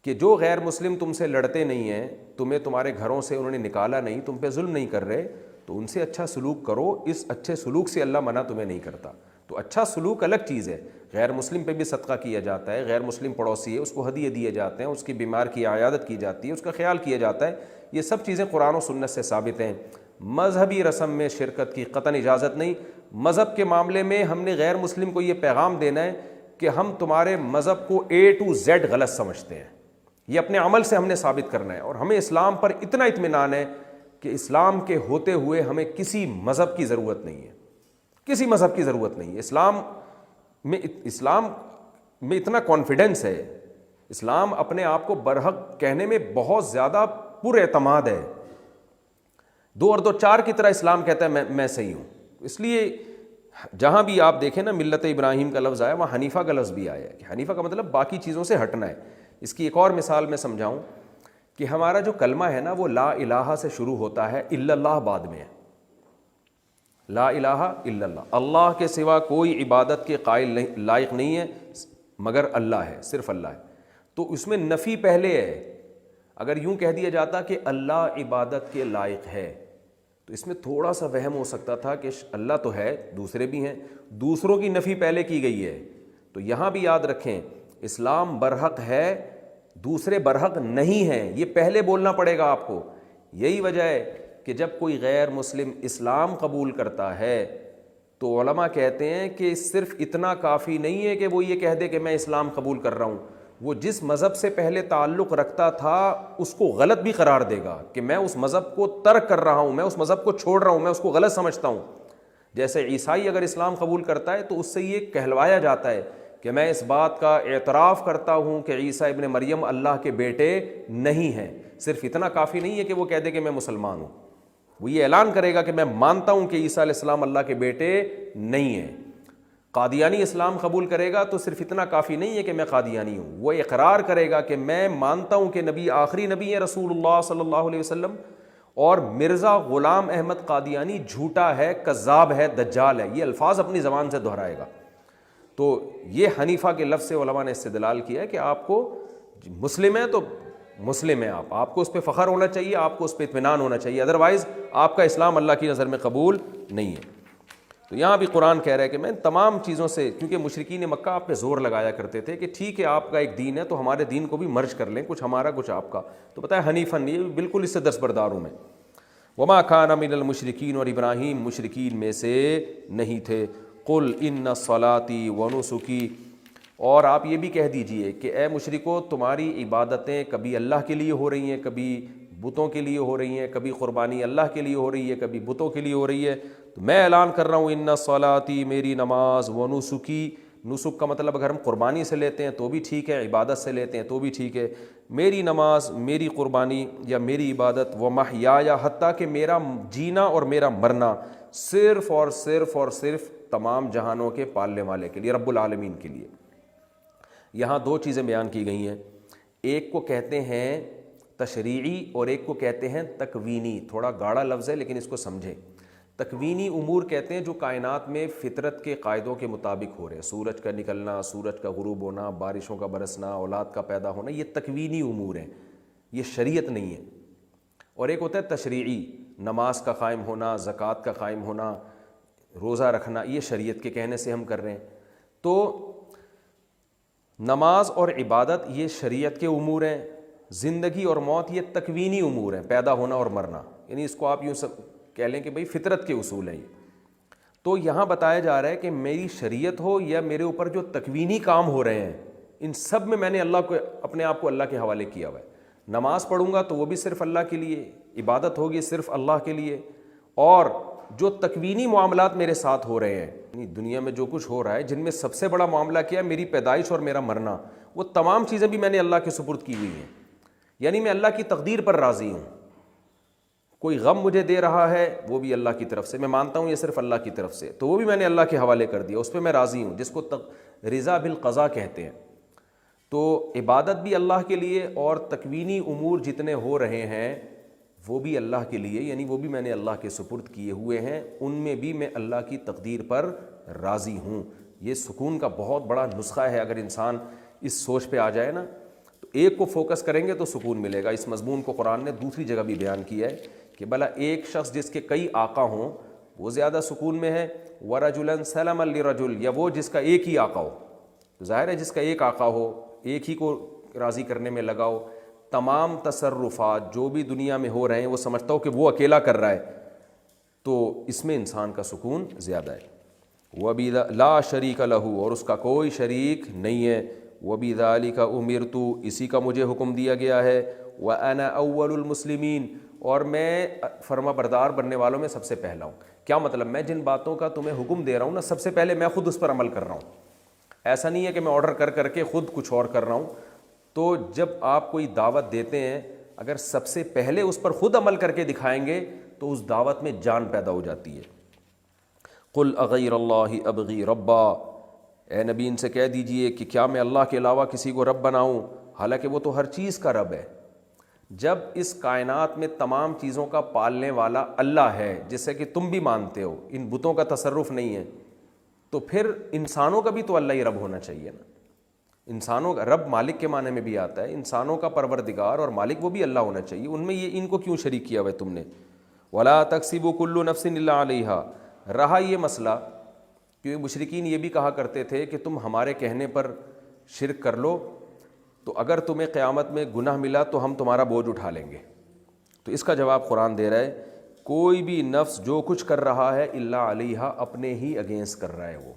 کہ جو غیر مسلم تم سے لڑتے نہیں ہیں, تمہیں تمہارے گھروں سے انہوں نے نکالا نہیں, تم پہ ظلم نہیں کر رہے, تو ان سے اچھا سلوک کرو. اس اچھے سلوک سے اللہ منع تمہیں نہیں کرتا. تو اچھا سلوک الگ چیز ہے, غیر مسلم پہ بھی صدقہ کیا جاتا ہے, غیر مسلم پڑوسی ہے اس کو ہدیے دیے جاتے ہیں, اس کی بیمار کی عیادت کی جاتی ہے, اس کا خیال کیا جاتا ہے, یہ سب چیزیں قرآن و سنت سے ثابت ہیں. مذہبی رسم میں شرکت کی قطعاً اجازت نہیں. مذہب کے معاملے میں ہم نے غیر مسلم کو یہ پیغام دینا ہے کہ ہم تمہارے مذہب کو A to Z غلط سمجھتے ہیں. یہ اپنے عمل سے ہم نے ثابت کرنا ہے. اور ہمیں اسلام پر اتنا اطمینان ہے کہ اسلام کے ہوتے ہوئے ہمیں کسی مذہب کی ضرورت نہیں ہے, کسی مذہب کی ضرورت نہیں ہے. اسلام میں اتنا کانفیڈنس ہے, اسلام اپنے آپ کو برحق کہنے میں بہت زیادہ پر اعتماد ہے. 2 اور 2 4 کی طرح اسلام کہتا ہے میں صحیح ہوں. اس لیے جہاں بھی آپ دیکھیں نا ملت ابراہیم کا لفظ آیا وہاں حنیفہ کا لفظ بھی آیا ہے, کہ حنیفہ کا مطلب باقی چیزوں سے ہٹنا ہے. اس کی ایک اور مثال میں سمجھاؤں کہ ہمارا جو کلمہ ہے نا وہ لا الہ سے شروع ہوتا ہے, الا اللہ بعد میں ہے. لا الہ الا اللہ, اللہ کے سوا کوئی عبادت کے قائل لائق نہیں ہے مگر اللہ ہے, صرف اللہ ہے. تو اس میں نفی پہلے ہے. اگر یوں کہہ دیا جاتا کہ اللہ عبادت کے لائق ہے تو اس میں تھوڑا سا وہم ہو سکتا تھا کہ اللہ تو ہے, دوسرے بھی ہیں, دوسروں کی نفی پہلے کی گئی ہے. تو یہاں بھی یاد رکھیں اسلام برحق ہے, دوسرے برحق نہیں ہیں, یہ پہلے بولنا پڑے گا آپ کو. یہی وجہ ہے کہ جب کوئی غیر مسلم اسلام قبول کرتا ہے تو علماء کہتے ہیں کہ صرف اتنا کافی نہیں ہے کہ وہ یہ کہہ دے کہ میں اسلام قبول کر رہا ہوں, وہ جس مذہب سے پہلے تعلق رکھتا تھا اس کو غلط بھی قرار دے گا کہ میں اس مذہب کو ترک کر رہا ہوں, میں اس مذہب کو چھوڑ رہا ہوں, میں اس کو غلط سمجھتا ہوں. جیسے عیسائی اگر اسلام قبول کرتا ہے تو اس سے یہ کہلوایا جاتا ہے کہ میں اس بات کا اعتراف کرتا ہوں کہ عیسیٰ ابن مریم اللہ کے بیٹے نہیں ہیں. صرف اتنا کافی نہیں ہے کہ وہ کہہ دے کہ میں مسلمان ہوں, وہ یہ اعلان کرے گا کہ میں مانتا ہوں کہ عیسیٰ علیہ السلام اللہ کے بیٹے نہیں ہیں. قادیانی اسلام قبول کرے گا تو صرف اتنا کافی نہیں ہے کہ میں قادیانی ہوں, وہ اقرار کرے گا کہ میں مانتا ہوں کہ نبی آخری نبی ہے رسول اللہ صلی اللہ علیہ وسلم, اور مرزا غلام احمد قادیانی جھوٹا ہے, کذاب ہے, دجال ہے. یہ الفاظ اپنی زبان سے دہرائے گا. تو یہ حنیفہ کے لفظ سے علماء نے استدلال کیا ہے کہ آپ کو مسلم ہے تو مسلم ہے, آپ کو اس پہ فخر ہونا چاہیے, آپ کو اس پہ اطمینان ہونا چاہیے, ادروائز آپ کا اسلام اللہ کی نظر میں قبول نہیں ہے. تو یہاں بھی قرآن کہہ رہا ہے کہ میں تمام چیزوں سے, کیونکہ مشرکین مکہ آپ پہ زور لگایا کرتے تھے کہ ٹھیک ہے آپ کا ایک دین ہے تو ہمارے دین کو بھی مرج کر لیں, کچھ ہمارا کچھ آپ کا, تو پتہ ہے حنیفاً یہ بالکل اس سے دستبردار ہوں میں. وما کان من المشرکین, اور ابراہیم مشرکین میں سے نہیں تھے. قل ان صلاتی ونسکی, اور آپ یہ بھی کہہ دیجئے کہ اے مشرکو تمہاری عبادتیں کبھی اللہ کے لیے ہو رہی ہیں, کبھی بتوں کے لیے ہو رہی ہیں, کبھی قربانی اللہ کے لیے ہو رہی ہے, کبھی بتوں کے لیے ہو رہی ہے. تو میں اعلان کر رہا ہوں ان صلاتی, میری نماز, ونسکی, نسک کا مطلب اگر ہم قربانی سے لیتے ہیں تو بھی ٹھیک ہے, عبادت سے لیتے ہیں تو بھی ٹھیک ہے, میری نماز, میری قربانی یا میری عبادت, ومحیایا, حتیٰ کہ میرا جینا اور میرا مرنا صرف اور صرف اور صرف تمام جہانوں کے پالنے والے کے لیے, رب العالمین کے لیے. یہاں 2 چیزیں بیان کی گئی ہیں, ایک کو کہتے ہیں تشریعی اور ایک کو کہتے ہیں تکوینی. تھوڑا گاڑا لفظ ہے لیکن اس کو سمجھیں. تکوینی امور کہتے ہیں جو کائنات میں فطرت کے قاعدوں کے مطابق ہو رہے ہیں, سورج کا نکلنا, سورج کا غروب ہونا, بارشوں کا برسنا, اولاد کا پیدا ہونا, یہ تکوینی امور ہیں, یہ شریعت نہیں ہے. اور ایک ہوتا ہے تشریعی, نماز کا قائم ہونا, زکوٰۃ کا قائم ہونا, روزہ رکھنا, یہ شریعت کے کہنے سے ہم کر رہے ہیں. تو نماز اور عبادت یہ شریعت کے امور ہیں, زندگی اور موت یہ تکوینی امور ہیں, پیدا ہونا اور مرنا, یعنی اس کو آپ یوں سب کہہ لیں کہ بھئی فطرت کے اصول ہیں یہ. تو یہاں بتایا جا رہا ہے کہ میری شریعت ہو یا میرے اوپر جو تکوینی کام ہو رہے ہیں, ان سب میں نے اللہ کو, اپنے آپ کو اللہ کے حوالے کیا ہوا ہے. نماز پڑھوں گا تو وہ بھی صرف اللہ کے لیے, عبادت ہوگی صرف اللہ کے لیے, اور جو تکوینی معاملات میرے ساتھ ہو رہے ہیں, یعنی دنیا میں جو کچھ ہو رہا ہے, جن میں سب سے بڑا معاملہ کیا ہے, میری پیدائش اور میرا مرنا, وہ تمام چیزیں بھی میں نے اللہ کے سپرد کی ہوئی ہیں. یعنی میں اللہ کی تقدیر پر راضی ہوں. کوئی غم مجھے دے رہا ہے وہ بھی اللہ کی طرف سے, میں مانتا ہوں یہ صرف اللہ کی طرف سے, تو وہ بھی میں نے اللہ کے حوالے کر دیا, اس پہ میں راضی ہوں, جس کو رضا بالقضاء کہتے ہیں. تو عبادت بھی اللہ کے لیے اور تکوینی امور جتنے ہو رہے ہیں وہ بھی اللہ کے لیے, یعنی وہ بھی میں نے اللہ کے سپرد کیے ہوئے ہیں, ان میں بھی میں اللہ کی تقدیر پر راضی ہوں. یہ سکون کا بہت بڑا نسخہ ہے. اگر انسان اس سوچ پہ آ جائے نا تو ایک کو فوکس کریں گے تو سکون ملے گا. اس مضمون کو قرآن نے دوسری جگہ بھی بیان کیا ہے کہ بھلا ایک شخص جس کے کئی آقا ہوں وہ زیادہ سکون میں ہے, وَرَجُلًا سَلَمًا لِرَجُلٍ, یا وہ جس کا ایک ہی آقا ہو. تو ظاہر ہے جس کا ایک آقا ہو, ایک ہی کو راضی کرنے میں لگاؤ, تمام تصرفات جو بھی دنیا میں ہو رہے ہیں وہ سمجھتا ہو کہ وہ اکیلا کر رہا ہے, تو اس میں انسان کا سکون زیادہ ہے۔ وَبِذَا لا شریک لہ، اور اس کا کوئی شریک نہیں ہے۔ وَبِذَالِكَ أُمِرْتُ، اسی کا مجھے حکم دیا گیا ہے۔ وَأَنَا أَوَّلُ الْمُسْلِمِينَ، اور میں فرما بردار بننے والوں میں سب سے پہلا ہوں۔ کیا مطلب؟ میں جن باتوں کا تمہیں حکم دے رہا ہوں نا، سب سے پہلے میں خود اس پر عمل کر رہا ہوں۔ ایسا نہیں ہے کہ میں آرڈر کر کے خود کچھ اور کر رہا ہوں۔ تو جب آپ کوئی دعوت دیتے ہیں، اگر سب سے پہلے اس پر خود عمل کر کے دکھائیں گے تو اس دعوت میں جان پیدا ہو جاتی ہے۔ قل اغیر اللہ ابغی ربا، اے نبی ان سے کہہ دیجئے کہ کیا میں اللہ کے علاوہ کسی کو رب بناؤں، حالانکہ وہ تو ہر چیز کا رب ہے۔ جب اس کائنات میں تمام چیزوں کا پالنے والا اللہ ہے، جسے کہ تم بھی مانتے ہو، ان بتوں کا تصرف نہیں ہے، تو پھر انسانوں کا بھی تو اللہ ہی رب ہونا چاہیے نا۔ انسانوں کا رب مالک کے معنی میں بھی آتا ہے، انسانوں کا پروردگار اور مالک وہ بھی اللہ ہونا چاہیے۔ ان میں یہ ان کو کیوں شریک کیا ہوا ہے تم نے؟ وَلَا تَكْسِبُ كُلُّ نَفْسٍ إِلَّا عَلَيْهَا، رہا یہ مسئلہ کیونکہ مشرکین یہ بھی کہا کرتے تھے کہ تم ہمارے کہنے پر شرک کر لو تو اگر تمہیں قیامت میں گناہ ملا تو ہم تمہارا بوجھ اٹھا لیں گے۔ تو اس کا جواب قرآن دے رہا ہے، کوئی بھی نفس جو کچھ کر رہا ہے الا علیہا، اپنے ہی اگینسٹ کر رہا ہے وہ،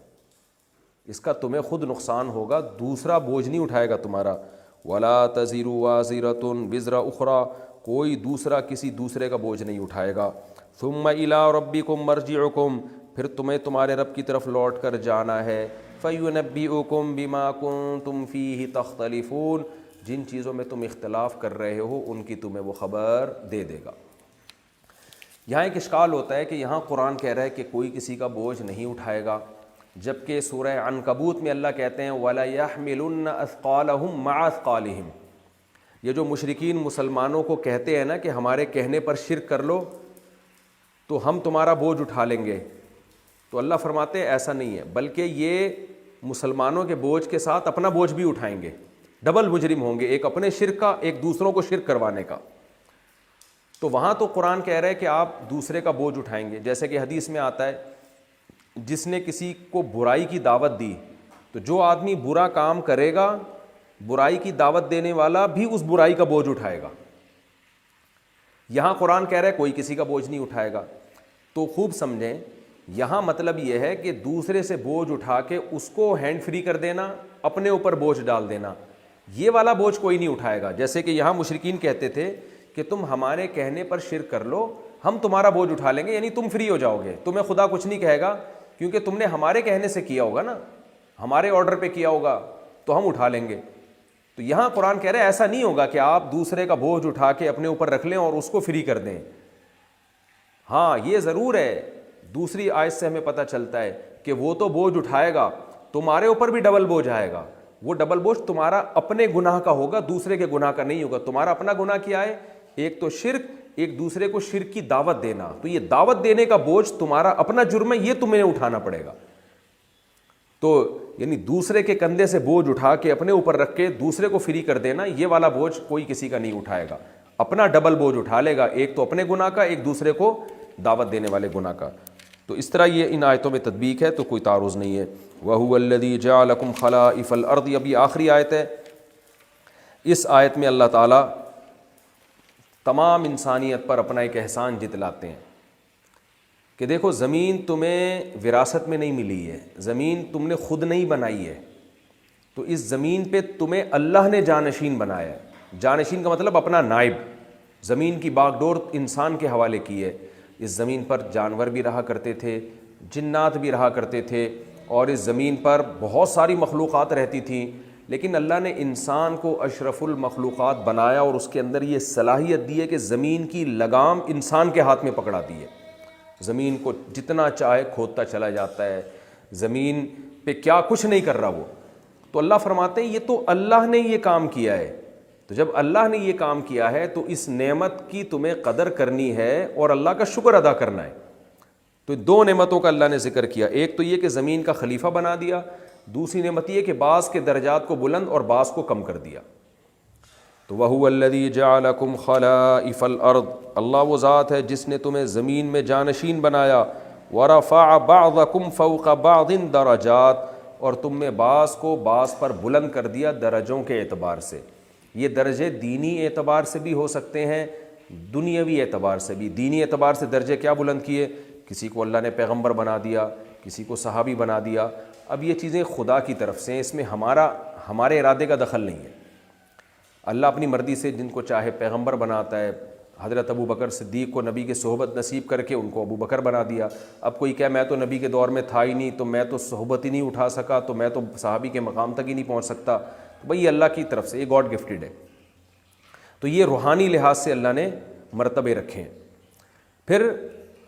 اس کا تمہیں خود نقصان ہوگا، دوسرا بوجھ نہیں اٹھائے گا تمہارا۔ ولا تزر وازرۃ وزر اخری، کوئی دوسرا کسی دوسرے کا بوجھ نہیں اٹھائے گا۔ ثم الی ربکم مرجعکم، پھر تمہیں تمہارے رب کی طرف لوٹ کر جانا ہے۔ فینبئکم بما کنتم فیہ تختلفون، جن چیزوں میں تم اختلاف کر رہے ہو ان کی تمہیں وہ خبر دے دے گا۔ یہاں ایک اشکال ہوتا ہے کہ یہاں قرآن کہہ رہا ہے کہ کوئی کسی کا بوجھ نہیں اٹھائے گا، جبکہ سورہ عنکبوت میں اللہ کہتے ہیں وَلَيَحْمِلُنَّ أَثْقَالَهُمْ مَعَ أَثْقَالِهِمْ۔ یہ جو مشرکین مسلمانوں کو کہتے ہیں نا کہ ہمارے کہنے پر شرک کر لو تو ہم تمہارا بوجھ اٹھا لیں گے، تو اللہ فرماتے ہیں ایسا نہیں ہے، بلکہ یہ مسلمانوں کے بوجھ کے ساتھ اپنا بوجھ بھی اٹھائیں گے، ڈبل مجرم ہوں گے، ایک اپنے شرک کا، ایک دوسروں کو شرک کروانے کا۔ تو وہاں تو قرآن کہہ رہا ہے کہ آپ دوسرے کا بوجھ اٹھائیں گے، جیسے کہ حدیث میں آتا ہے جس نے کسی کو برائی کی دعوت دی، تو جو آدمی برا کام کرے گا برائی کی دعوت دینے والا بھی اس برائی کا بوجھ اٹھائے گا۔ یہاں قرآن کہہ رہا ہے کوئی کسی کا بوجھ نہیں اٹھائے گا۔ تو خوب سمجھیں، یہاں مطلب یہ ہے کہ دوسرے سے بوجھ اٹھا کے اس کو ہینڈ فری کر دینا، اپنے اوپر بوجھ ڈال دینا، یہ والا بوجھ کوئی نہیں اٹھائے گا۔ جیسے کہ یہاں مشرکین کہتے تھے کہ تم ہمارے کہنے پر شرک کر لو، ہم تمہارا بوجھ اٹھا لیں گے، یعنی تم فری ہو جاؤ گے، تمہیں خدا کچھ نہیں کہے گا، کیونکہ تم نے ہمارے کہنے سے کیا ہوگا نا، ہمارے آرڈر پہ کیا ہوگا تو ہم اٹھا لیں گے۔ تو یہاں قرآن کہہ رہے ہیں ایسا نہیں ہوگا کہ آپ دوسرے کا بوجھ اٹھا کے اپنے اوپر رکھ لیں اور اس کو فری کر دیں۔ ہاں یہ ضرور ہے، دوسری آیت سے ہمیں پتہ چلتا ہے کہ وہ تو بوجھ اٹھائے گا، تمہارے اوپر بھی ڈبل بوجھ آئے گا، وہ ڈبل بوجھ تمہارا اپنے گناہ کا ہوگا، دوسرے کے گناہ کا نہیں ہوگا۔ تمہارا اپنا گناہ کیا ہے؟ ایک تو شرک، ایک دوسرے کو شرک کی دعوت دینا، تو یہ دعوت دینے کا بوجھ تمہارا اپنا جرم ہے، یہ تمہیں اٹھانا پڑے گا۔ تو یعنی دوسرے کے کندھے سے بوجھ اٹھا کے اپنے اوپر رکھ کے دوسرے کو فری کر دینا، یہ والا بوجھ کوئی کسی کا نہیں اٹھائے گا، اپنا ڈبل بوجھ اٹھا لے گا، ایک تو اپنے گناہ کا، ایک دوسرے کو دعوت دینے والے گناہ کا۔ تو اس طرح یہ ان آیتوں میں تطبیق ہے، تو کوئی تعارض نہیں ہے۔ وَهُوَ الَّذِي جَعَلَكُمْ خَلَائِفَ الْأَرْضِ، ابھی آخری آیت ہے۔ اس آیت میں اللہ تعالیٰ تمام انسانیت پر اپنا ایک احسان جتلاتے ہیں کہ دیکھو زمین تمہیں وراثت میں نہیں ملی ہے، زمین تم نے خود نہیں بنائی ہے، تو اس زمین پہ تمہیں اللہ نے جانشین بنایا ہے۔ جانشین کا مطلب اپنا نائب، زمین کی باغ ڈور انسان کے حوالے کی ہے۔ اس زمین پر جانور بھی رہا کرتے تھے، جنات بھی رہا کرتے تھے، اور اس زمین پر بہت ساری مخلوقات رہتی تھیں، لیکن اللہ نے انسان کو اشرف المخلوقات بنایا اور اس کے اندر یہ صلاحیت دی ہے کہ زمین کی لگام انسان کے ہاتھ میں پکڑا دی ہے۔ زمین کو جتنا چاہے کھودتا چلا جاتا ہے، زمین پہ کیا کچھ نہیں کر رہا وہ۔ تو اللہ فرماتے ہیں یہ تو اللہ نے یہ کام کیا ہے، تو جب اللہ نے یہ کام کیا ہے تو اس نعمت کی تمہیں قدر کرنی ہے اور اللہ کا شکر ادا کرنا ہے۔ تو دو نعمتوں کا اللہ نے ذکر کیا، ایک تو یہ کہ زمین کا خلیفہ بنا دیا، دوسری نعمت یہ کہ بعض کے درجات کو بلند اور بعض کو کم کر دیا۔ تو وَهُوَ الَّذِي جَعَلَكُمْ خَلَائِفَ الْأَرْضِ، اللہ وہ ذات ہے جس نے تمہیں زمین میں جانشین بنایا۔ وَرَفَعَ بَعْضَكُمْ فَوْقَ بَعْضٍ دَرَجَاتٍ، اور تم میں بعض کو بعض پر بلند کر دیا درجوں کے اعتبار سے۔ یہ درجے دینی اعتبار سے بھی ہو سکتے ہیں، دنیاوی اعتبار سے بھی۔ دینی اعتبار سے درجے کیا بلند کیے کسی کو اللہ نے پیغمبر بنا دیا، کسی کو صحابی بنا دیا. اب یہ چیزیں خدا کی طرف سے ہیں، اس میں ہمارے ارادے کا دخل نہیں ہے. اللہ اپنی مرضی سے جن کو چاہے پیغمبر بناتا ہے. حضرت ابو بکر صدیق کو نبی کی صحبت نصیب کر کے ان کو ابو بکر بنا دیا. اب کوئی کہے میں تو نبی کے دور میں تھا ہی نہیں، تو میں تو صحبت ہی نہیں اٹھا سکا، تو میں تو صحابی کے مقام تک ہی نہیں پہنچ سکتا. بھئی اللہ کی طرف سے یہ گاڈ گفٹڈ ہے. تو یہ روحانی لحاظ سے اللہ نے مرتبے رکھے ہیں. پھر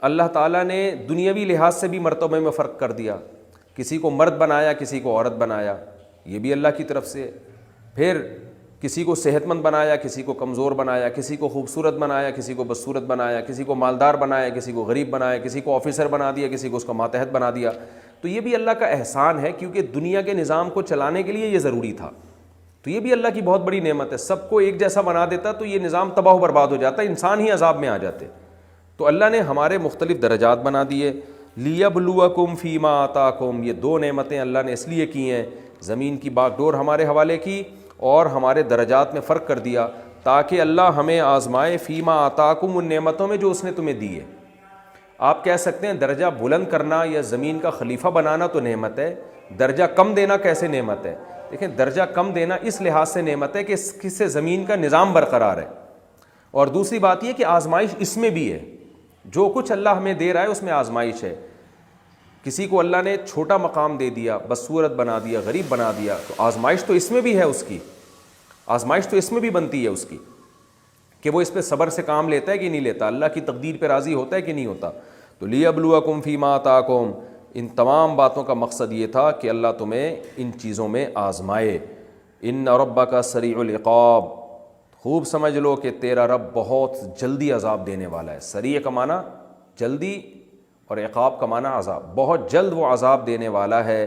اللہ تعالیٰ نے دنیاوی لحاظ سے بھی مرتبے میں فرق کر دیا. کسی کو مرد بنایا، کسی کو عورت بنایا، یہ بھی اللہ کی طرف سے. پھر کسی کو صحت مند بنایا، کسی کو کمزور بنایا، کسی کو خوبصورت بنایا، کسی کو بدصورت بنایا، کسی کو مالدار بنایا، کسی کو غریب بنایا، کسی کو آفیسر بنا دیا، کسی کو اس کا ماتحت بنا دیا. تو یہ بھی اللہ کا احسان ہے، کیونکہ دنیا کے نظام کو چلانے کے لیے یہ ضروری تھا. تو یہ بھی اللہ کی بہت بڑی نعمت ہے. سب کو ایک جیسا بنا دیتا تو یہ نظام تباہ و برباد ہو جاتا، انسان ہی عذاب میں آ جاتے. تو اللہ نے ہمارے مختلف درجات بنا دیے. لیبلوکم فیما آتاکم، یہ دو نعمتیں اللہ نے اس لیے کی ہیں، زمین کی باغ ڈور ہمارے حوالے کی اور ہمارے درجات میں فرق کر دیا، تاکہ اللہ ہمیں آزمائے. فیما آتاکم، ان نعمتوں میں جو اس نے تمہیں دی ہے. آپ کہہ سکتے ہیں درجہ بلند کرنا یا زمین کا خلیفہ بنانا تو نعمت ہے، درجہ کم دینا کیسے نعمت ہے؟ دیکھیں درجہ کم دینا اس لحاظ سے نعمت ہے کہ اس سے زمین کا نظام برقرار ہے. اور دوسری بات یہ کہ آزمائش اس میں بھی ہے. جو کچھ اللہ ہمیں دے رہا ہے اس میں آزمائش ہے. کسی کو اللہ نے چھوٹا مقام دے دیا، بدصورت بنا دیا، غریب بنا دیا، تو آزمائش تو اس میں بھی ہے. اس کی آزمائش تو اس میں بھی بنتی ہے اس کی، کہ وہ اس پہ صبر سے کام لیتا ہے کہ نہیں لیتا، اللہ کی تقدیر پہ راضی ہوتا ہے کہ نہیں ہوتا. تو لیبلوکم فیما آتاکم، ان تمام باتوں کا مقصد یہ تھا کہ اللہ تمہیں ان چیزوں میں آزمائے. ان ربک سریع العقاب، خوب سمجھ لو کہ تیرا رب بہت جلدی عذاب دینے والا ہے. سریع کا معنی جلدی اور عقاب کا معنی عذاب. بہت جلد وہ عذاب دینے والا ہے.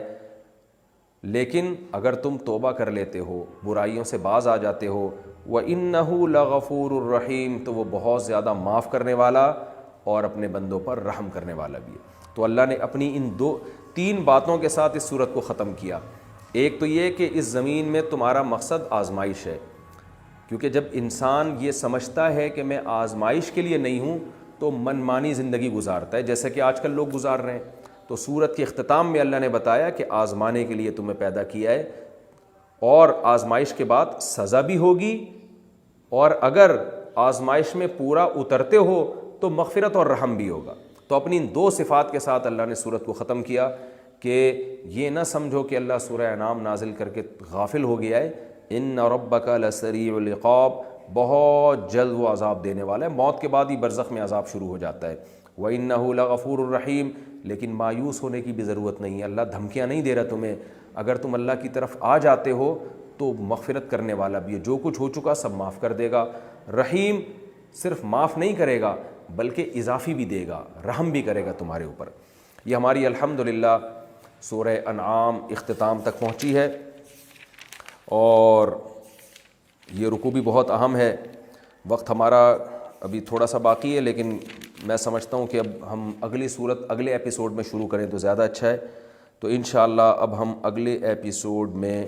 لیکن اگر تم توبہ کر لیتے ہو، برائیوں سے باز آ جاتے ہو، وَإِنَّهُ لَغَفُورٌ الرحیم، تو وہ بہت زیادہ معاف کرنے والا اور اپنے بندوں پر رحم کرنے والا بھی ہے. تو اللہ نے اپنی ان تین باتوں کے ساتھ اس صورت کو ختم کیا. ایک تو یہ کہ اس زمین میں تمہارا مقصد آزمائش ہے، کیونکہ جب انسان یہ سمجھتا ہے کہ میں آزمائش کے لیے نہیں ہوں تو منمانی زندگی گزارتا ہے، جیسا کہ آج کل لوگ گزار رہے ہیں. تو سورت کے اختتام میں اللہ نے بتایا کہ آزمانے کے لیے تمہیں پیدا کیا ہے، اور آزمائش کے بعد سزا بھی ہوگی، اور اگر آزمائش میں پورا اترتے ہو تو مغفرت اور رحم بھی ہوگا. تو اپنی ان دو صفات کے ساتھ اللہ نے سورت کو ختم کیا کہ یہ نہ سمجھو کہ اللہ سورہ انعام نازل کر کے غافل ہو گیا ہے. ان ربک لسریع العقاب، بہت جلد وہ عذاب دینے والا ہے. موت کے بعد ہی برزخ میں عذاب شروع ہو جاتا ہے. وَإِنَّهُ لَغَفُورٌ الرحیم، لیکن مایوس ہونے کی بھی ضرورت نہیں ہے. اللہ دھمکیاں نہیں دے رہا تمہیں. اگر تم اللہ کی طرف آ جاتے ہو تو مغفرت کرنے والا بھی ہے، جو کچھ ہو چکا سب معاف کر دے گا. رحیم صرف معاف نہیں کرے گا بلکہ اضافی بھی دے گا، رحم بھی کرے گا تمہارے اوپر. یہ ہماری الحمدللہ سورہ انعام اختتام تک پہنچی ہے، اور یہ رکوع بھی بہت اہم ہے. وقت ہمارا ابھی تھوڑا سا باقی ہے، لیکن میں سمجھتا ہوں کہ اب ہم اگلی صورت اگلے ایپیسوڈ میں شروع کریں تو زیادہ اچھا ہے. تو انشاءاللہ اب ہم اگلے ایپیسوڈ میں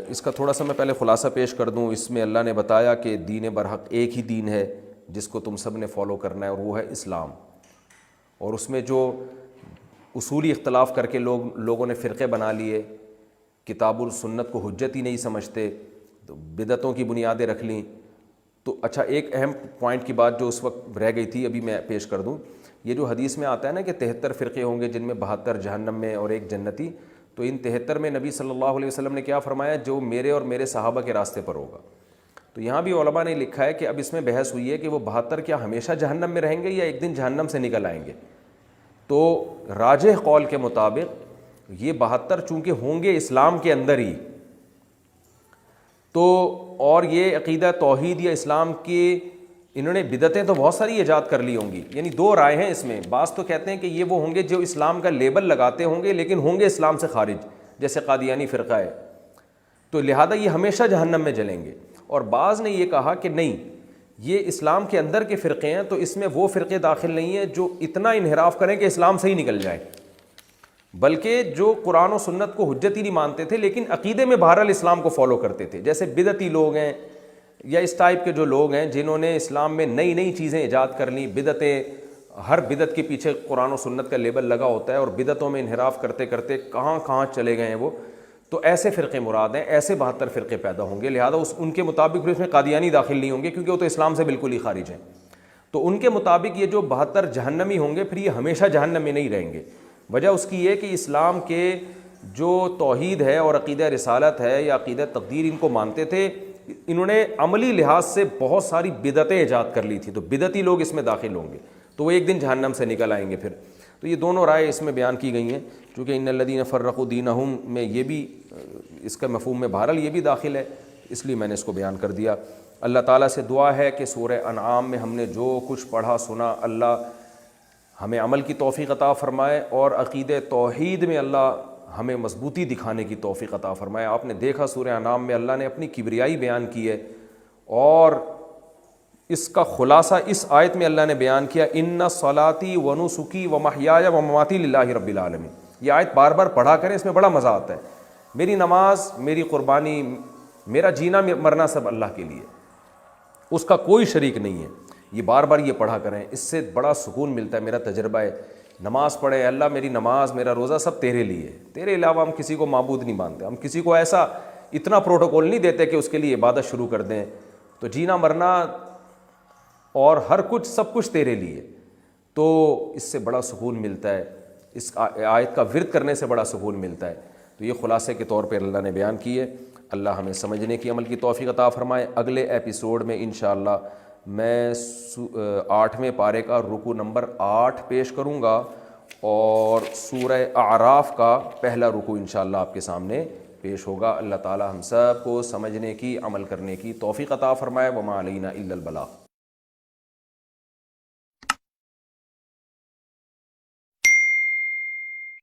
اس کا تھوڑا سا میں پہلے خلاصہ پیش کر دوں. اس میں اللہ نے بتایا کہ دین برحق ایک ہی دین ہے جس کو تم سب نے فالو کرنا ہے، اور وہ ہے اسلام. اور اس میں جو اصولی اختلاف کر کے لوگوں نے فرقے بنا لیے، کتاب اور سنت کو حجت ہی نہیں سمجھتے، تو بدعتوں کی بنیادیں رکھ لیں. تو اچھا، ایک اہم پوائنٹ کی بات جو اس وقت رہ گئی تھی ابھی میں پیش کر دوں. یہ جو حدیث میں آتا ہے نا کہ 73 فرقے ہوں گے جن میں 72 جہنم میں اور ایک جنتی، تو ان 73 میں نبی صلی اللہ علیہ وسلم نے کیا فرمایا؟ جو میرے اور میرے صحابہ کے راستے پر ہوگا. تو یہاں بھی علماء نے لکھا ہے کہ اب اس میں بحث ہوئی ہے کہ وہ 72 کیا ہمیشہ جہنم میں رہیں گے یا ایک دن جہنم سے نکل آئیں گے. تو راجح قول کے مطابق یہ 72 چونکہ ہوں گے اسلام کے اندر ہی، تو اور یہ عقیدہ توحید یا اسلام کی انہوں نے بدعتیں تو بہت ساری ایجاد کر لی ہوں گی. یعنی دو رائے ہیں اس میں. بعض تو کہتے ہیں کہ یہ وہ ہوں گے جو اسلام کا لیبل لگاتے ہوں گے لیکن ہوں گے اسلام سے خارج، جیسے قادیانی فرقہ ہے، تو لہذا یہ ہمیشہ جہنم میں جلیں گے. اور بعض نے یہ کہا کہ نہیں، یہ اسلام کے اندر کے فرقے ہیں، تو اس میں وہ فرقے داخل نہیں ہیں جو اتنا انحراف کریں کہ اسلام سے ہی نکل جائیں، بلکہ جو قرآن و سنت کو حجت ہی نہیں مانتے تھے لیکن عقیدے میں بہرحال اسلام کو فالو کرتے تھے. جیسے بدعتی لوگ ہیں یا اس ٹائپ کے جو لوگ ہیں جنہوں نے اسلام میں نئی نئی چیزیں ایجاد کر لیں، بدعتیں ہر بدعت کے پیچھے قرآن و سنت کا لیبل لگا ہوتا ہے اور بدعتوں میں انحراف کرتے کرتے کہاں کہاں چلے گئے ہیں وہ. تو ایسے فرقے مراد ہیں, ایسے 72 فرقے پیدا ہوں گے, لہٰذا ان کے مطابق پھر اس میں قادیانی داخل نہیں ہوں گے کیونکہ وہ تو اسلام سے بالکل ہی خارج ہیں. تو ان کے مطابق یہ جو 72 جہنمی ہوں گے پھر یہ ہمیشہ جہنم میں نہیں رہیں گے. وجہ اس کی یہ کہ اسلام کے جو توحید ہے اور عقیدہ رسالت ہے یا عقیدہ تقدیر ان کو مانتے تھے, انہوں نے عملی لحاظ سے بہت ساری بدعتیں ایجاد کر لی تھی, تو بدعتی لوگ اس میں داخل ہوں گے تو وہ ایک دن جہنم سے نکل آئیں گے پھر. تو یہ دونوں رائے اس میں بیان کی گئی ہیں, چونکہ ان الذین فرقوا دینہم میں یہ بھی اس کا مفہوم میں بہرحال یہ بھی داخل ہے, اس لیے میں نے اس کو بیان کر دیا. اللہ تعالیٰ سے دعا ہے کہ سورہ انعام میں ہم نے جو کچھ پڑھا سنا, اللہ ہمیں عمل کی توفیق عطا فرمائے اور عقیدہ توحید میں اللہ ہمیں مضبوطی دکھانے کی توفیق عطا فرمائے. آپ نے دیکھا سورہ انعام میں اللہ نے اپنی کبریائی بیان کی ہے, اور اس کا خلاصہ اس آیت میں اللہ نے بیان کیا, ان صلاتی و نسکی و محیای و مماتی للہ رب العالمین. یہ آیت بار بار پڑھا کریں, اس میں بڑا مزہ آتا ہے. میری نماز, میری قربانی, میرا جینا مرنا سب اللہ کے لیے, اس کا کوئی شریک نہیں ہے. یہ بار بار یہ پڑھا کریں, اس سے بڑا سکون ملتا ہے. میرا تجربہ ہے, نماز پڑھے, اللہ میری نماز میرا روزہ سب تیرے لیے, تیرے علاوہ ہم کسی کو معبود نہیں مانتے, ہم کسی کو ایسا اتنا پروٹوکول نہیں دیتے کہ اس کے لیے عبادت شروع کر دیں. تو جینا مرنا اور ہر کچھ سب کچھ تیرے لیے, تو اس سے بڑا سکون ملتا ہے, اس آیت کا ورد کرنے سے بڑا سکون ملتا ہے. تو یہ خلاصے کے طور پہ اللہ نے بیان کی ہے. اللہ ہمیں سمجھنے کی عمل کی توفیق عطا فرمائے. اگلے ایپیسوڈ میں انشاءاللہ میں 8ویں پارے کا رکوع نمبر 8 پیش کروں گا, اور سورہ اعراف کا پہلا رکوع انشاءاللہ آپ کے سامنے پیش ہوگا. اللہ تعالی ہم سب کو سمجھنے کی عمل کرنے کی توفیق عطا فرمائے. وما علینا الا البلاغ.